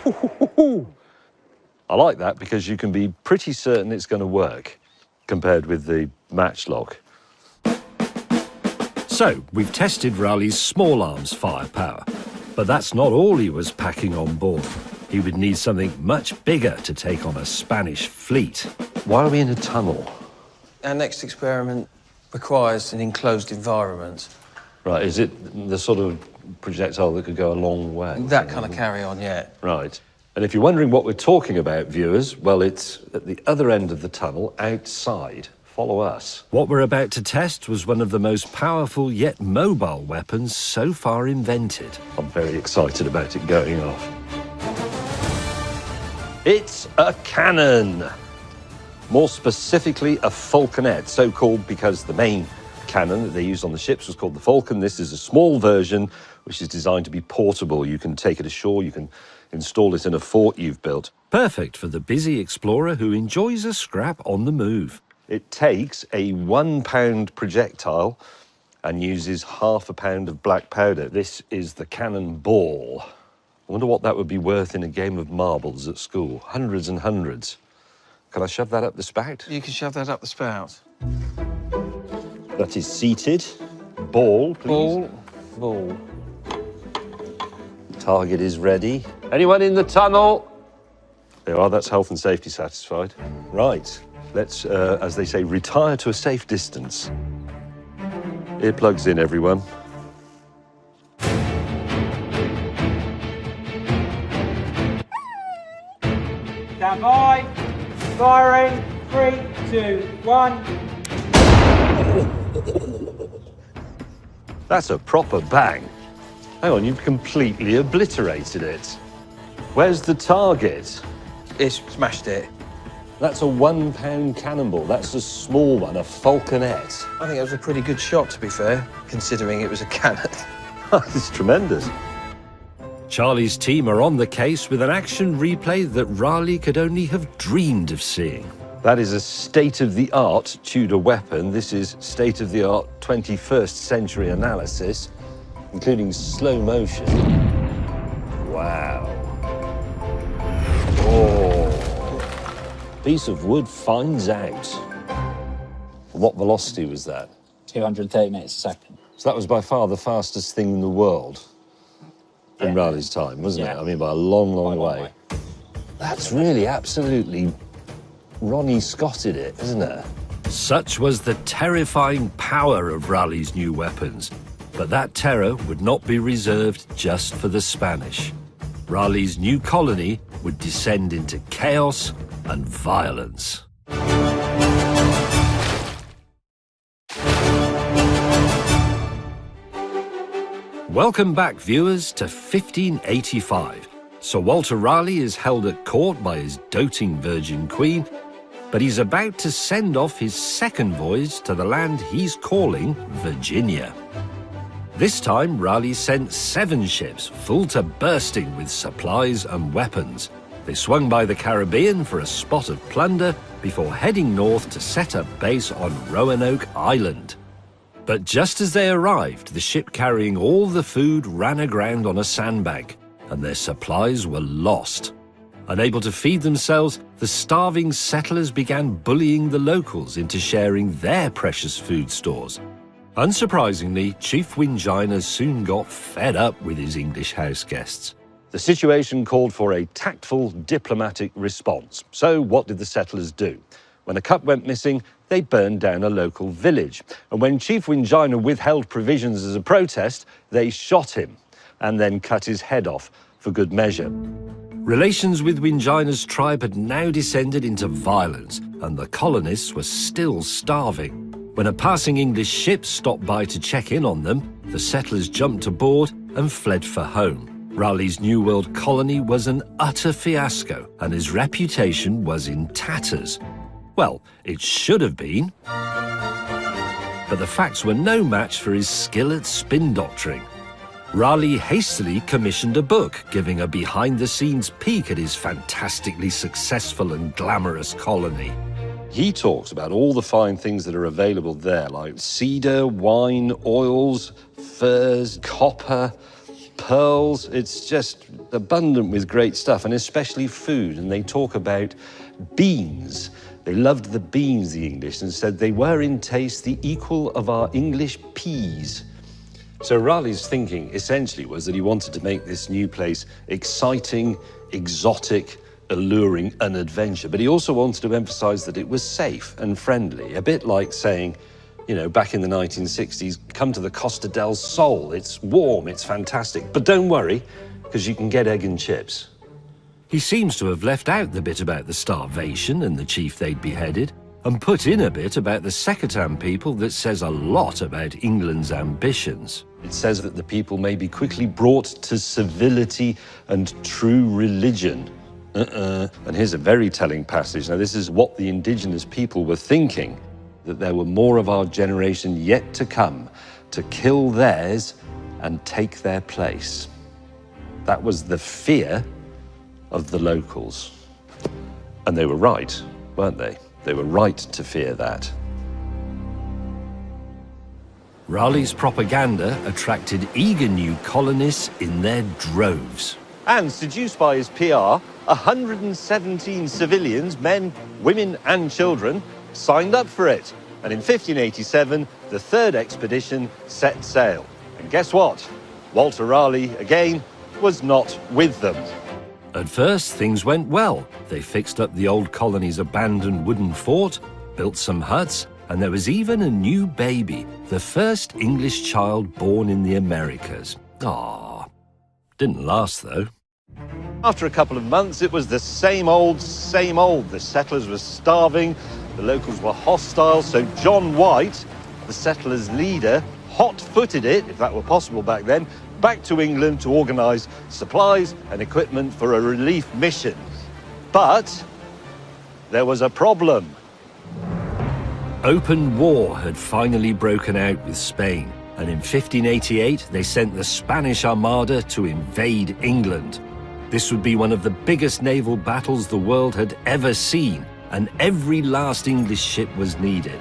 S1: I like that because you can be pretty certain it's going to work compared with the matchlock.
S2: So, we've tested Raleigh's small arms firepower, but that's not all he was packing on board. He would need something much bigger to take on a Spanish fleet.
S1: Why are we in a tunnel?
S8: Our next experiment requires an enclosed environment.
S1: Right, is it the sort of projectile that could go a long way?
S8: That kind of carry-on, yeah.
S1: Right. And if you're wondering what we're talking about, viewers, well, it's at the other end of the tunnel, outside. Follow us.
S2: What we're about to test was one of the most powerful yet mobile weapons so far invented.
S1: I'm very excited about it going off. It's a cannon. More specifically, a falconet, so called because the main cannon that they used on the ships was called the Falcon. This is a small version which is designed to be portable. You can take it ashore, you can install it in a fort you've built.
S2: Perfect for the busy explorer who enjoys a scrap on the move.
S1: It takes a £1 projectile and uses half a pound of black powder. This is the cannon ball. I wonder what that would be worth in a game of marbles at school. Hundreds and hundreds. Can I shove that up the spout?
S8: You can shove that up the spout.
S1: That is seated. Ball, please.
S8: Ball.
S1: Target is ready. Anyone in the tunnel? There are, that's health and safety satisfied. Right, let's, as they say, retire to a safe distance. Earplugs in, everyone.
S9: Stand by. Firing. 3, 2, 1.
S1: That's a proper bang. Hang on, you've completely obliterated it. Where's the target?
S8: It's smashed it.
S1: That's a £1 cannonball. That's a small one, a falconet.
S8: I think it was a pretty good shot, to be fair, considering it was a cannon.
S1: It's tremendous.
S2: Charlie's team are on the case with an action replay that Raleigh could only have dreamed of seeing.
S1: That is a state-of-the-art Tudor weapon. This is state-of-the-art 21st century analysis, including slow motion. Wow. Oh. Piece of wood finds out. What velocity was that?
S10: 230 metres a second.
S1: So that was by far the fastest thing in the world in Raleigh's time, wasn't it? I mean, by a long, long way. That's really absolutely Ronnie Scotted it, isn't it?
S2: Such was the terrifying power of Raleigh's new weapons. But that terror would not be reserved just for the Spanish. Raleigh's new colony would descend into chaos and violence. Welcome back, viewers, to 1585. Sir Walter Raleigh is held at court by his doting Virgin Queen, but he's about to send off his second voyage to the land he's calling Virginia. This time, Raleigh sent 7 ships full to bursting with supplies and weapons. They swung by the Caribbean for a spot of plunder before heading north to set up base on Roanoke Island. But just as they arrived, the ship carrying all the food ran aground on a sandbank, and their supplies were lost. Unable to feed themselves, the starving settlers began bullying the locals into sharing their precious food stores. Unsurprisingly, Chief Wingina soon got fed up with his English house guests.
S1: The situation called for a tactful diplomatic response. So what did the settlers do? When a cup went missing, they burned down a local village. And when Chief Wingina withheld provisions as a protest, they shot him and then cut his head off for good measure.
S2: Relations with Wingina's tribe had now descended into violence, and the colonists were still starving. When a passing English ship stopped by to check in on them, the settlers jumped aboard and fled for home. Raleigh's New World colony was an utter fiasco, and his reputation was in tatters. Well, it should have been. But the facts were no match for his skill at spin doctoring. Raleigh hastily commissioned a book giving a behind-the-scenes peek at his fantastically successful and glamorous colony.
S1: He talks about all the fine things that are available there, like cedar, wine, oils, furs, copper, pearls. It's just abundant with great stuff, and especially food. And they talk about beans. They loved the beans, the English, and said they were in taste the equal of our English peas. So Raleigh's thinking essentially was that he wanted to make this new place exciting, exotic, alluring, an adventure. But he also wanted to emphasize that it was safe and friendly, a bit like saying, you know, back in the 1960s, come to the Costa del Sol. It's warm, it's fantastic. But don't worry, because you can get egg and chips.
S2: He seems to have left out the bit about the starvation and the chief they'd beheaded, and put in a bit about the Secretan people that says a lot about England's ambitions.
S1: It says that the people may be quickly brought to civility and true religion. And here's a very telling passage. Now, this is what the indigenous people were thinking, that there were more of our generation yet to come to kill theirs and take their place. That was the fear of the locals. And they were right, weren't they? They were right to fear that.
S2: Raleigh's propaganda attracted eager new colonists in their droves.
S1: And seduced by his PR, 117 civilians, men, women and children, signed up for it. And in 1587, the third expedition set sail. And guess what? Walter Raleigh, again, was not with them.
S2: At first, things went well. They fixed up the old colony's abandoned wooden fort, built some huts, and there was even a new baby, the first English child born in the Americas. Ah, didn't last, though.
S1: After a couple of months, it was the same old, same old. The settlers were starving, the locals were hostile, so John White, the settlers' leader, hot-footed it, if that were possible back then, back to England to organise supplies and equipment for a relief mission. But there was a problem.
S2: Open war had finally broken out with Spain, and in 1588 they sent the Spanish Armada to invade England. This would be one of the biggest naval battles the world had ever seen, and every last English ship was needed.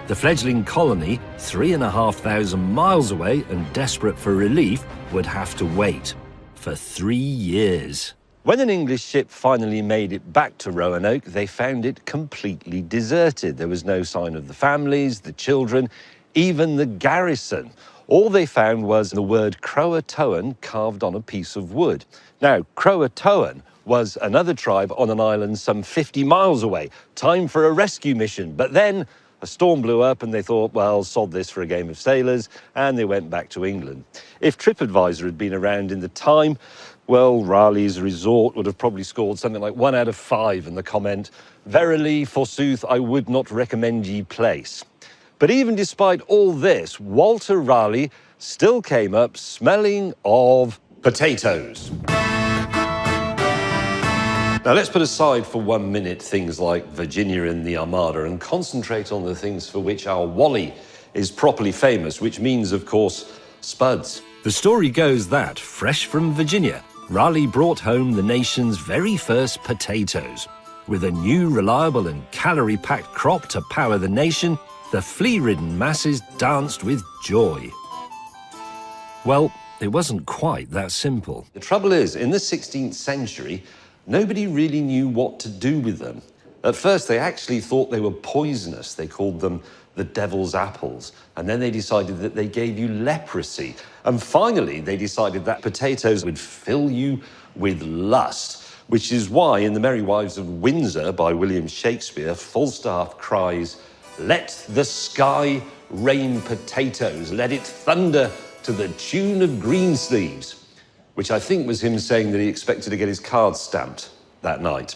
S2: The fledgling colony, 3,500 miles away and desperate for relief, would have to wait for 3 years.
S1: When an English ship finally made it back to Roanoke, they found it completely deserted. There was no sign of the families, the children, even the garrison. All they found was the word Croatoan carved on a piece of wood. Now, Croatoan was another tribe on an island some 50 miles away. Time for a rescue mission. But then a storm blew up and they thought, well, sod this for a game of sailors, and they went back to England. If TripAdvisor had been around in the time, well, Raleigh's resort would have probably scored something like 1 out of 5 in the comment, "Verily, forsooth, I would not recommend ye place." But even despite all this, Walter Raleigh still came up smelling of potatoes. Now let's put aside for 1 minute things like Virginia and the Armada and concentrate on the things for which our Wally is properly famous, which means, of course, spuds.
S2: The story goes that, fresh from Virginia, Raleigh brought home the nation's very first potatoes. With a new, reliable and calorie-packed crop to power the nation, the flea-ridden masses danced with joy. Well, it wasn't quite that simple.
S1: The trouble is, in the 16th century, nobody really knew what to do with them. At first, they actually thought they were poisonous. They called them the devil's apples. And then they decided that they gave you leprosy. And finally, they decided that potatoes would fill you with lust, which is why in The Merry Wives of Windsor by William Shakespeare, Falstaff cries, "Let the sky rain potatoes, let it thunder to the tune of Greensleeves," which I think was him saying that he expected to get his cards stamped that night.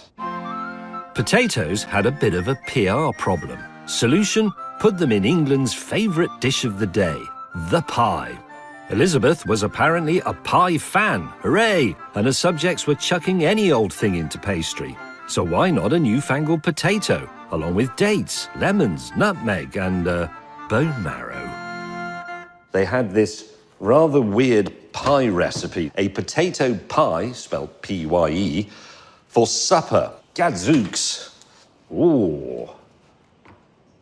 S2: Potatoes had a bit of a PR problem. Solution? Put them in England's favourite dish of the day, the pie. Elizabeth was apparently a pie fan, hooray! And her subjects were chucking any old thing into pastry. So why not a newfangled potato, along with dates, lemons, nutmeg and bone marrow?
S1: They had this rather weird pie recipe, a potato pie, spelt P-Y-E, for supper. Gadzooks. Ooh.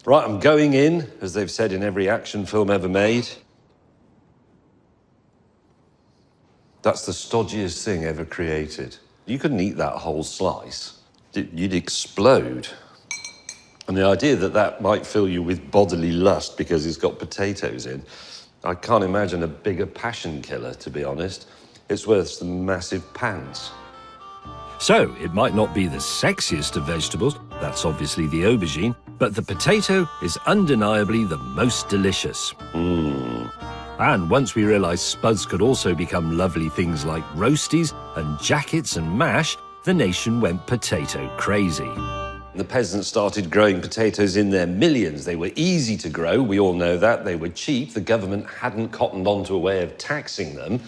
S1: Right, I'm going in, as they've said in every action film ever made. That's the stodgiest thing ever created. You couldn't eat that whole slice. You'd explode. And the idea that that might fill you with bodily lust because it's got potatoes in, I can't imagine a bigger passion killer, to be honest. It's worth some massive pants.
S2: So, it might not be the sexiest of vegetables, that's obviously the aubergine, but the potato is undeniably the most delicious. And once we realised spuds could also become lovely things like roasties and jackets and mash, the nation went potato crazy.
S1: The peasants started growing potatoes in their millions. They were easy to grow, we all know that. They were cheap. The government hadn't cottoned on to a way of taxing them.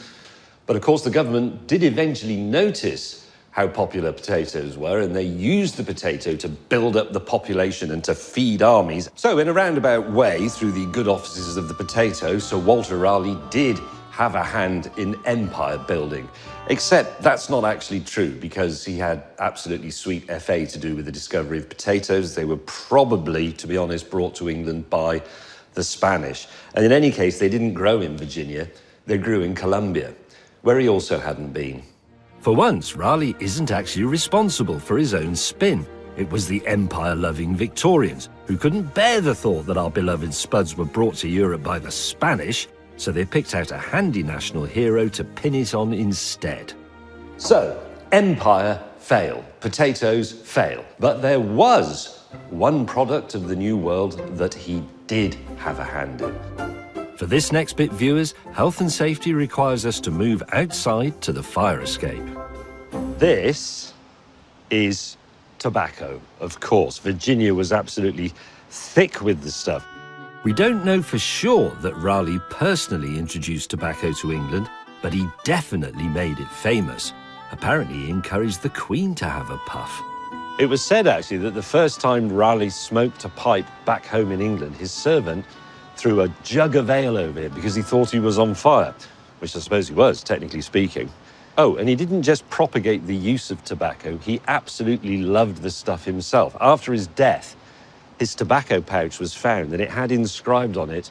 S1: But of course, the government did eventually notice how popular potatoes were, and they used the potato to build up the population and to feed armies. So in a roundabout way, through the good offices of the potato, Sir Walter Raleigh did have a hand in empire building. Except that's not actually true, because he had absolutely sweet FA to do with the discovery of potatoes. They were probably, to be honest, brought to England by the Spanish. And in any case, they didn't grow in Virginia, they grew in Colombia, where he also hadn't been.
S2: For once, Raleigh isn't actually responsible for his own spin. It was the empire-loving Victorians, who couldn't bear the thought that our beloved spuds were brought to Europe by the Spanish, so they picked out a handy national hero to pin it on instead.
S1: So, empire fail, potatoes fail. But there was one product of the New World that he did have a hand in.
S2: For this next bit, viewers, health and safety requires us to move outside to the fire escape.
S1: This is tobacco, of course. Virginia was absolutely thick with the stuff.
S2: We don't know for sure that Raleigh personally introduced tobacco to England, but he definitely made it famous. Apparently, he encouraged the Queen to have a puff.
S1: It was said, actually, that the first time Raleigh smoked a pipe back home in England, his servant threw a jug of ale over him because he thought he was on fire, which I suppose he was, technically speaking. Oh, and he didn't just propagate the use of tobacco, he absolutely loved the stuff himself. After his death, his tobacco pouch was found and it had inscribed on it,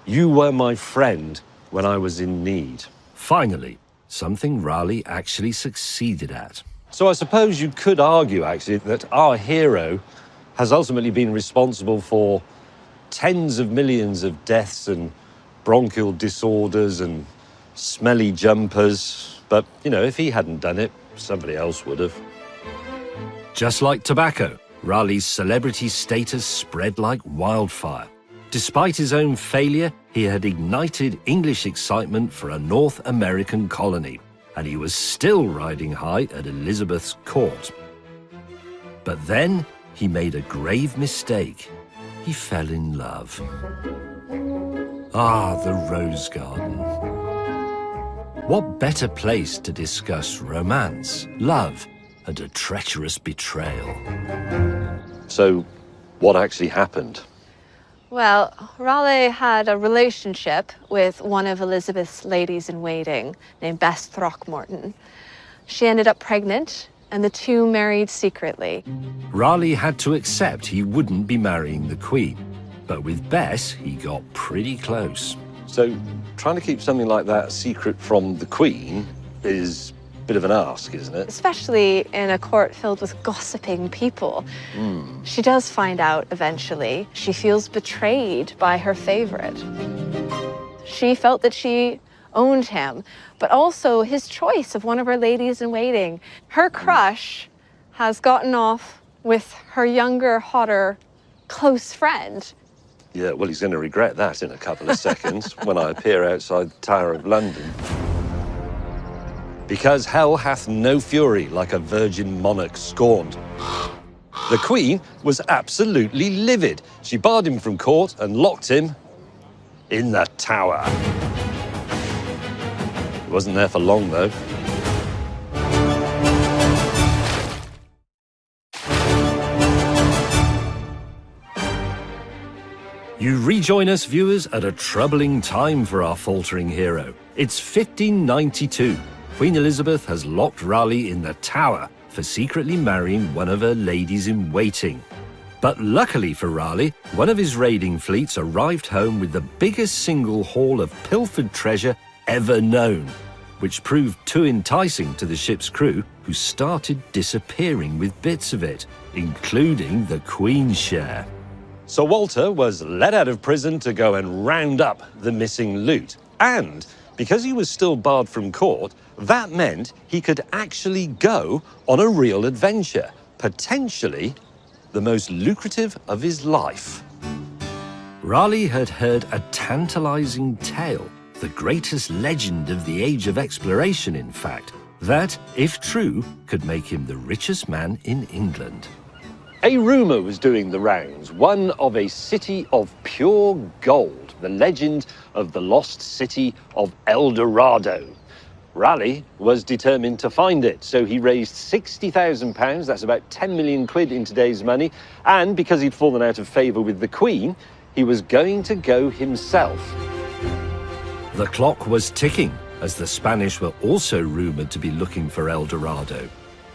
S1: "You were my friend when I was in need."
S2: Finally, something Raleigh actually succeeded at.
S1: So I suppose you could argue, actually, that our hero has ultimately been responsible for tens of millions of deaths and bronchial disorders and smelly jumpers. But, you know, if he hadn't done it, somebody else would have.
S2: Just like tobacco, Raleigh's celebrity status spread like wildfire. Despite his own failure, he had ignited English excitement for a North American colony, and he was still riding high at Elizabeth's court. But then he made a grave mistake. He fell in love. Ah, the Rose Garden. What better place to discuss romance, love, and a treacherous betrayal?
S1: So, what actually happened?
S6: Well, Raleigh had a relationship with one of Elizabeth's ladies-in-waiting named Bess Throckmorton. She ended up pregnant, and the two married secretly.
S2: Raleigh had to accept he wouldn't be marrying the Queen, but with Bess, he got pretty close.
S1: So, trying to keep something like that secret from the Queen is a bit of an ask, isn't it?
S6: Especially in a court filled with gossiping people. She does find out eventually. She feels betrayed by her favorite. She felt that she owned him, but also his choice of one of her ladies-in-waiting. Her crush has gotten off with her younger, hotter, close friend.
S1: Yeah, well, he's going to regret that in a couple of seconds when I appear outside the Tower of London. Because hell hath no fury like a virgin monarch scorned. The Queen was absolutely livid. She barred him from court and locked him in the Tower. He wasn't there for long, though.
S2: You rejoin us, viewers, at a troubling time for our faltering hero. It's 1592. Queen Elizabeth has locked Raleigh in the Tower for secretly marrying one of her ladies-in-waiting. But luckily for Raleigh, one of his raiding fleets arrived home with the biggest single haul of pilfered treasure ever known, which proved too enticing to the ship's crew, who started disappearing with bits of it, including the Queen's share.
S1: So Walter was let out of prison to go and round up the missing loot. And because he was still barred from court, that meant he could actually go on a real adventure, potentially the most lucrative of his life.
S2: Raleigh had heard a tantalizing tale, the greatest legend of the age of exploration, in fact, that, if true, could make him the richest man in England.
S1: A rumour was doing the rounds, one of a city of pure gold, the legend of the lost city of El Dorado. Raleigh was determined to find it, so he raised £60,000, that's about 10 million quid in today's money, and because he'd fallen out of favour with the Queen, he was going to go himself.
S2: The clock was ticking, as the Spanish were also rumoured to be looking for El Dorado.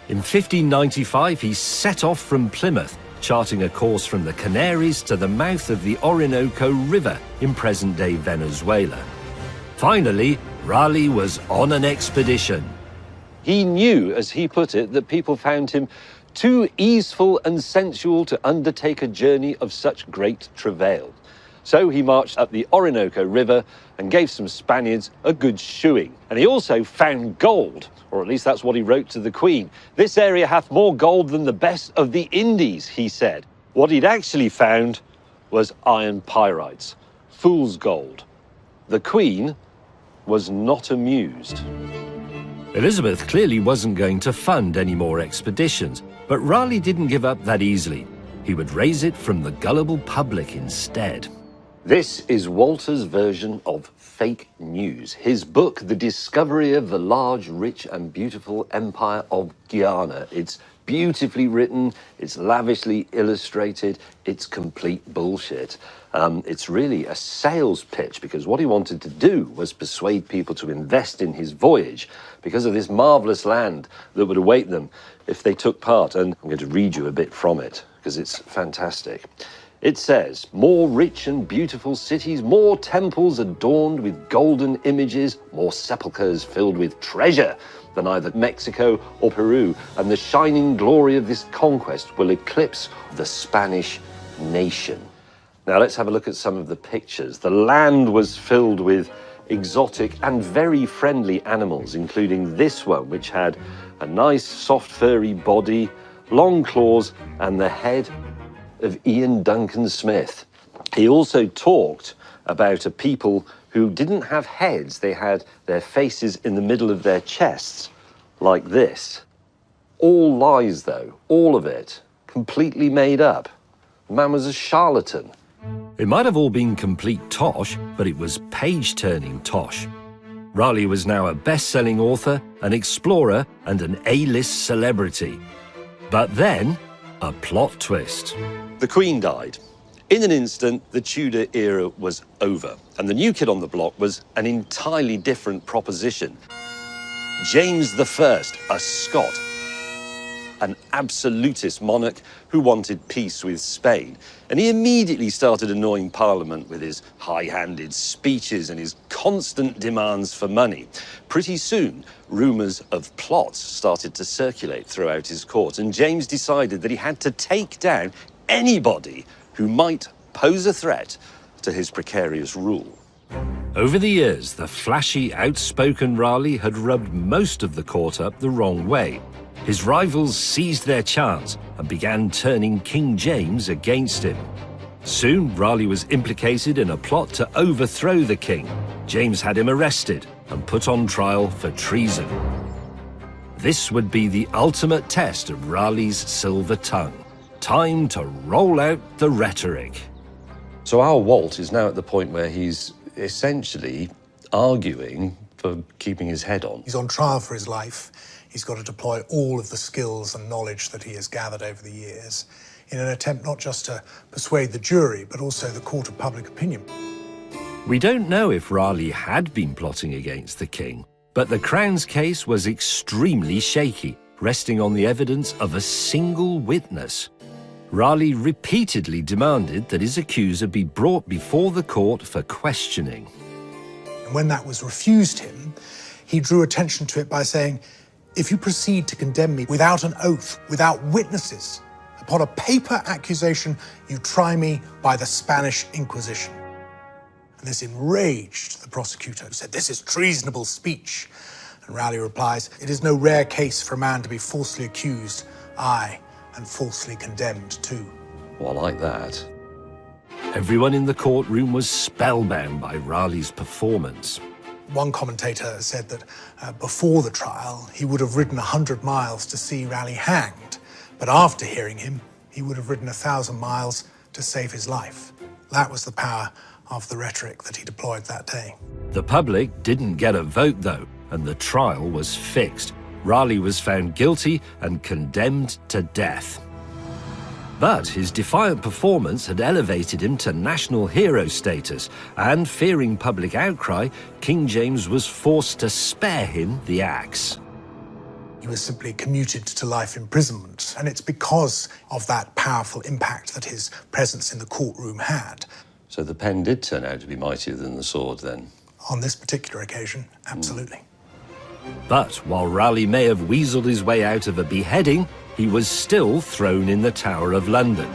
S2: In 1595, he set off from Plymouth, charting a course from the Canaries to the mouth of the Orinoco River in present-day Venezuela. Finally, Raleigh was on an expedition.
S1: He knew, as he put it, that people found him too easeful and sensual to undertake a journey of such great travail. So he marched up the Orinoco River and gave some Spaniards a good shoeing. And he also found gold, or at least that's what he wrote to the Queen. "This area hath more gold than the best of the Indies," he said. What he'd actually found was iron pyrites, fool's gold. The Queen was not amused.
S2: Elizabeth clearly wasn't going to fund any more expeditions, but Raleigh didn't give up that easily. He would raise it from the gullible public instead.
S1: This is Walter's version of fake news. His book, The Discovery of the Large, Rich and Beautiful Empire of Guyana. It's
S2: beautifully written, it's lavishly illustrated, it's complete bullshit. It's really a sales pitch, because what he wanted to do was persuade people to invest in his voyage because of this marvellous land that would await them if they took part. And I'm going to read you a bit from it, because it's fantastic. It says, more rich and beautiful cities, more temples adorned with golden images, more sepulchres filled with treasure than either Mexico or Peru, and the shining glory of this conquest will eclipse the Spanish nation. Now let's have a look at some of the pictures. The land was filled with exotic and very friendly animals, including this one, which had a nice soft furry body, long claws, and the head of Ian Duncan Smith. He also talked about a people who didn't have heads. They had their faces in the middle of their chests, like this. All lies, though, all of it, completely made up. The man was a charlatan. It might have all been complete tosh, but it was page-turning tosh. Raleigh was now a best-selling author, an explorer, and an A-list celebrity. But then, a plot twist.
S1: The Queen died. In an instant, the Tudor era was over, and the new kid on the block was an entirely different proposition. James I, a Scot, an absolutist monarch who wanted peace with Spain. And he immediately started annoying Parliament with his high-handed speeches and his constant demands for money. Pretty soon, rumours of plots started to circulate throughout his court, and James decided that he had to take down anybody who might pose a threat to his precarious rule.
S2: Over the years, the flashy, outspoken Raleigh had rubbed most of the court up the wrong way. His rivals seized their chance and began turning King James against him. Soon, Raleigh was implicated in a plot to overthrow the king. James had him arrested and put on trial for treason. This would be the ultimate test of Raleigh's silver tongue. Time to roll out the rhetoric.
S1: So our Walt is now at the point where he's essentially arguing for keeping his head on.
S4: He's on trial for his life. He's got to deploy all of the skills and knowledge that he has gathered over the years in an attempt not just to persuade the jury, but also the court of public opinion.
S2: We don't know if Raleigh had been plotting against the king, but the Crown's case was extremely shaky, resting on the evidence of a single witness. Raleigh repeatedly demanded that his accuser be brought before the court for questioning.
S4: And when that was refused him, he drew attention to it by saying, if you proceed to condemn me without an oath, without witnesses, upon a paper accusation, you try me by the Spanish Inquisition. And this enraged the prosecutor, who said, this is treasonable speech. And Raleigh replies, it is no rare case for a man to be falsely accused, aye, and falsely condemned too.
S1: Well, like that.
S2: Everyone in the courtroom was spellbound by Raleigh's performance.
S4: One commentator said that before the trial, he would have ridden 100 miles to see Raleigh hanged, but after hearing him, he would have ridden 1,000 miles to save his life. That was the power of the rhetoric that he deployed that day.
S2: The public didn't get a vote, though, and the trial was fixed. Raleigh was found guilty and condemned to death. But his defiant performance had elevated him to national hero status, and fearing public outcry, King James was forced to spare him the axe.
S4: He was simply commuted to life imprisonment, and it's because of that powerful impact that his presence in the courtroom had.
S1: So the pen did turn out to be mightier than the sword, then?
S4: On this particular occasion, absolutely.
S2: But while Raleigh may have weaseled his way out of a beheading, he was still thrown in the Tower of London.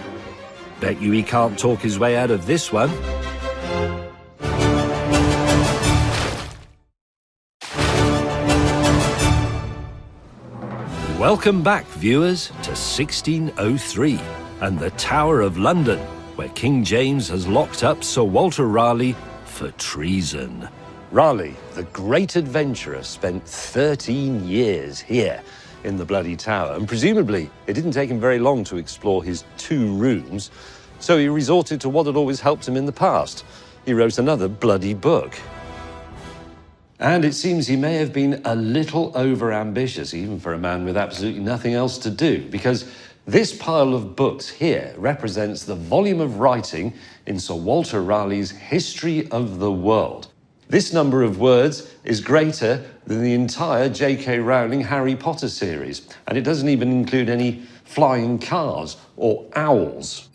S2: Bet you he can't talk his way out of this one. Welcome back, viewers, to 1603 and the Tower of London, where King James has locked up Sir Walter Raleigh for treason.
S1: Raleigh, the great adventurer, spent 13 years here in the bloody tower, and presumably it didn't take him very long to explore his 2 rooms, so he resorted to what had always helped him in the past. He wrote another bloody book.
S2: And it seems he may have been a little over-ambitious, even for a man with absolutely nothing else to do, because this pile of books here represents the volume of writing in Sir Walter Raleigh's History of the World. This number of words is greater than the entire J.K. Rowling Harry Potter series, and it doesn't even include any flying cars or owls.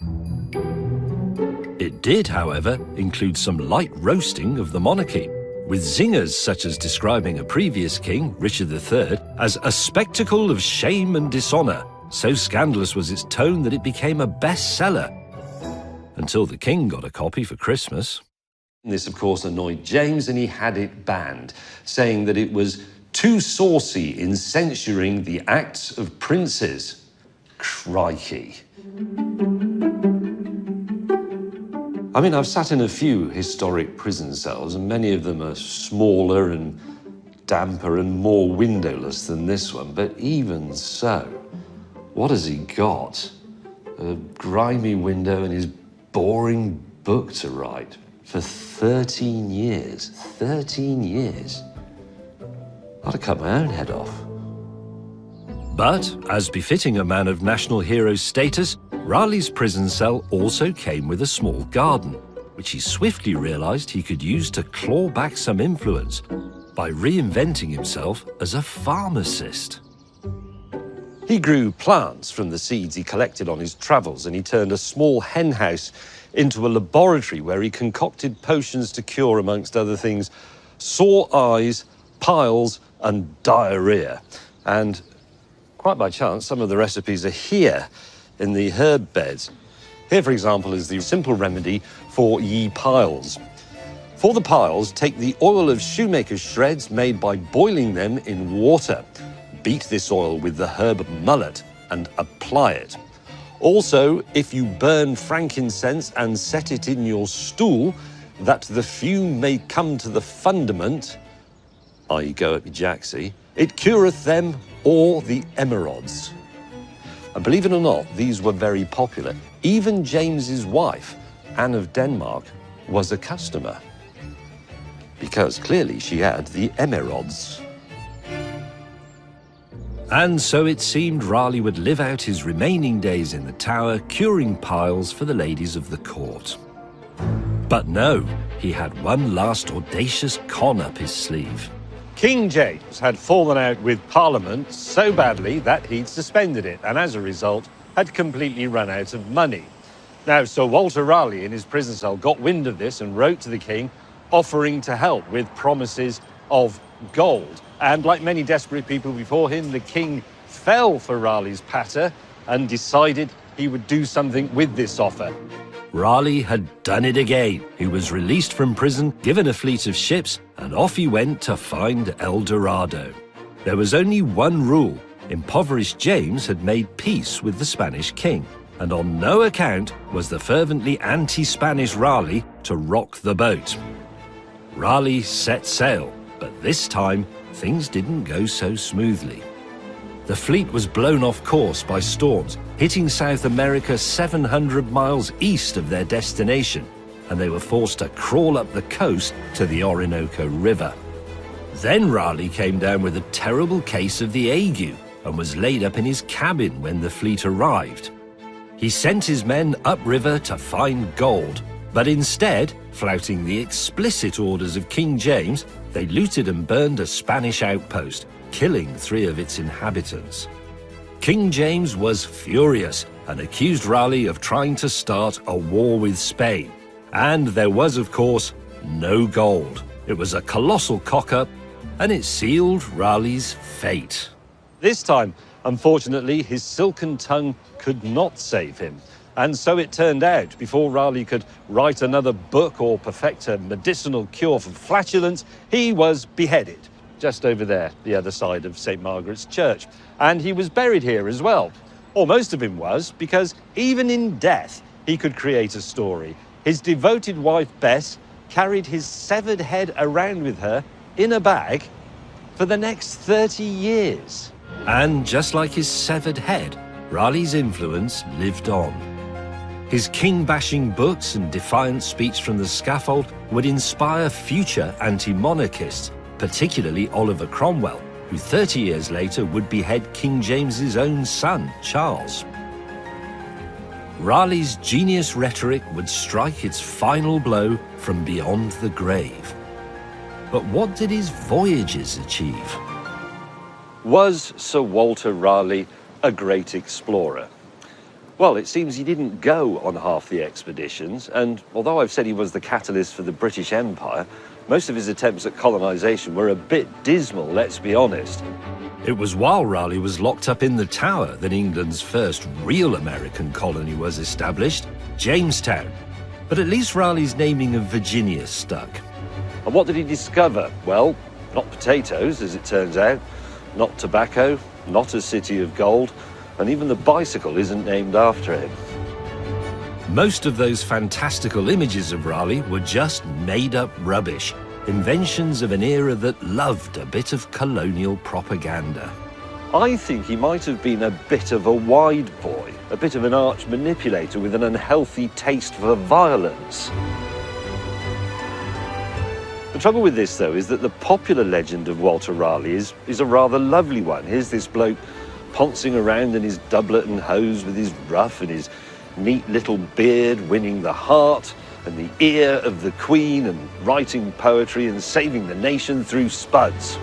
S2: It did, however, include some light roasting of the monarchy, with zingers such as describing a previous king, Richard III, as a spectacle of shame and dishonour. So scandalous was its tone that it became a bestseller, until the king got a copy for Christmas. This, of course, annoyed James, and he had it banned, saying that it was too saucy in censuring the acts of princes. Crikey. I mean, I've sat in a few historic prison cells, and many of them are smaller and damper and more windowless than this one, but even so, what has he got? A grimy window and his boring book to write for 13 years. 13 years. I'd have cut my own head off. But, as befitting a man of national hero status, Raleigh's prison cell also came with a small garden, which he swiftly realised he could use to claw back some influence by reinventing himself as a pharmacist. He grew plants from the seeds he collected on his travels, and he turned a small hen house into a laboratory where he concocted potions to cure, amongst other things, sore eyes, piles, and diarrhea. And quite by chance, some of the recipes are here in the herb beds. Here, for example, is the simple remedy for ye piles. For the piles, take the oil of shoemaker's shreds made by boiling them in water. Beat this oil with the herb mullet and apply it. Also, if you burn frankincense and set it in your stool, that the fume may come to the fundament, i.e. go up your jacksie, it cureth them or the emerods. And believe it or not, these were very popular. Even James's wife, Anne of Denmark, was a customer, because clearly she had the emerods. And so it seemed Raleigh would live out his remaining days in the Tower, curing piles for the ladies of the court. But no, he had one last audacious con up his sleeve.
S1: King James had fallen out with Parliament so badly that he'd suspended it, and as a result had completely run out of money. Now, Sir Walter Raleigh in his prison cell got wind of this and wrote to the king offering to help with promises of gold. And like many desperate people before him, the king fell for Raleigh's patter and decided he would do something with this offer.
S2: Raleigh had done it again. He was released from prison, given a fleet of ships, and off he went to find El Dorado. There was only one rule. Impoverished James had made peace with the Spanish king, and on no account was the fervently anti-Spanish Raleigh to rock the boat. Raleigh set sail, but this time things didn't go so smoothly. The fleet was blown off course by storms, hitting South America 700 miles east of their destination, and they were forced to crawl up the coast to the Orinoco River. Then Raleigh came down with a terrible case of the ague and was laid up in his cabin when the fleet arrived. He sent his men upriver to find gold, but instead, flouting the explicit orders of King James, they looted and burned a Spanish outpost, killing 3 of its inhabitants. King James was furious and accused Raleigh of trying to start a war with Spain. And there was, of course, no gold. It was a colossal cock-up, and it sealed Raleigh's fate.
S1: This time, unfortunately, his silken tongue could not save him. And so it turned out, before Raleigh could write another book or perfect a medicinal cure for flatulence, he was beheaded, just over there, the other side of St. Margaret's Church. And he was buried here as well. Or most of him was, because even in death, he could create a story. His devoted wife, Bess, carried his severed head around with her in a bag for the next 30 years.
S2: And just like his severed head, Raleigh's influence lived on. His king-bashing books and defiant speech from the scaffold would inspire future anti-monarchists, particularly Oliver Cromwell, who 30 years later would behead King James's own son, Charles. Raleigh's genius rhetoric would strike its final blow from beyond the grave. But what did his voyages achieve?
S1: Was Sir Walter Raleigh a great explorer? Well, it seems he didn't go on half the expeditions, and although I've said he was the catalyst for the British Empire, most of his attempts at colonisation were a bit dismal, let's be honest.
S2: It was while Raleigh was locked up in the Tower that England's first real American colony was established, Jamestown. But at least Raleigh's naming of Virginia stuck.
S1: And what did he discover? Well, not potatoes, as it turns out, not tobacco, not a city of gold, and even the bicycle isn't named after him.
S2: Most of those fantastical images of Raleigh were just made-up rubbish, inventions of an era that loved a bit of colonial propaganda.
S1: I think he might have been a bit of a wide boy, a bit of an arch manipulator with an unhealthy taste for violence. The trouble with this, though, is that the popular legend of Walter Raleigh is a rather lovely one. Here's this bloke poncing around in his doublet and hose with his ruff and his neat little beard, winning the heart and the ear of the Queen and writing poetry and saving the nation through spuds.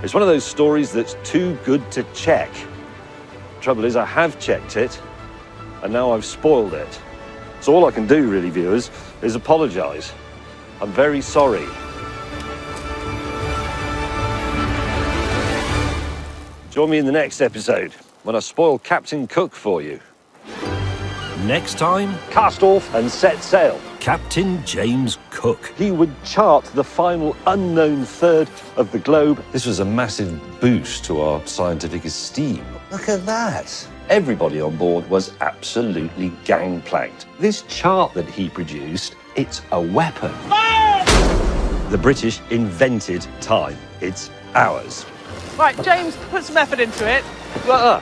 S1: It's one of those stories that's too good to check. Trouble is, I have checked it, and now I've spoiled it. So all I can do, really, viewers, is apologise. I'm very sorry. Join me in the next episode when I spoil Captain Cook for you.
S2: Next time,
S1: Cast off and set sail.
S2: Captain James Cook.
S1: He would chart the final unknown third of the globe. This was a massive boost to our scientific esteem. Look at that. Everybody on board was absolutely gangplanked. This chart that he produced, it's a weapon. The British invented time. It's ours.
S3: Right, James, put some effort into it. I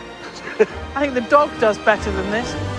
S3: think the dog does better than this.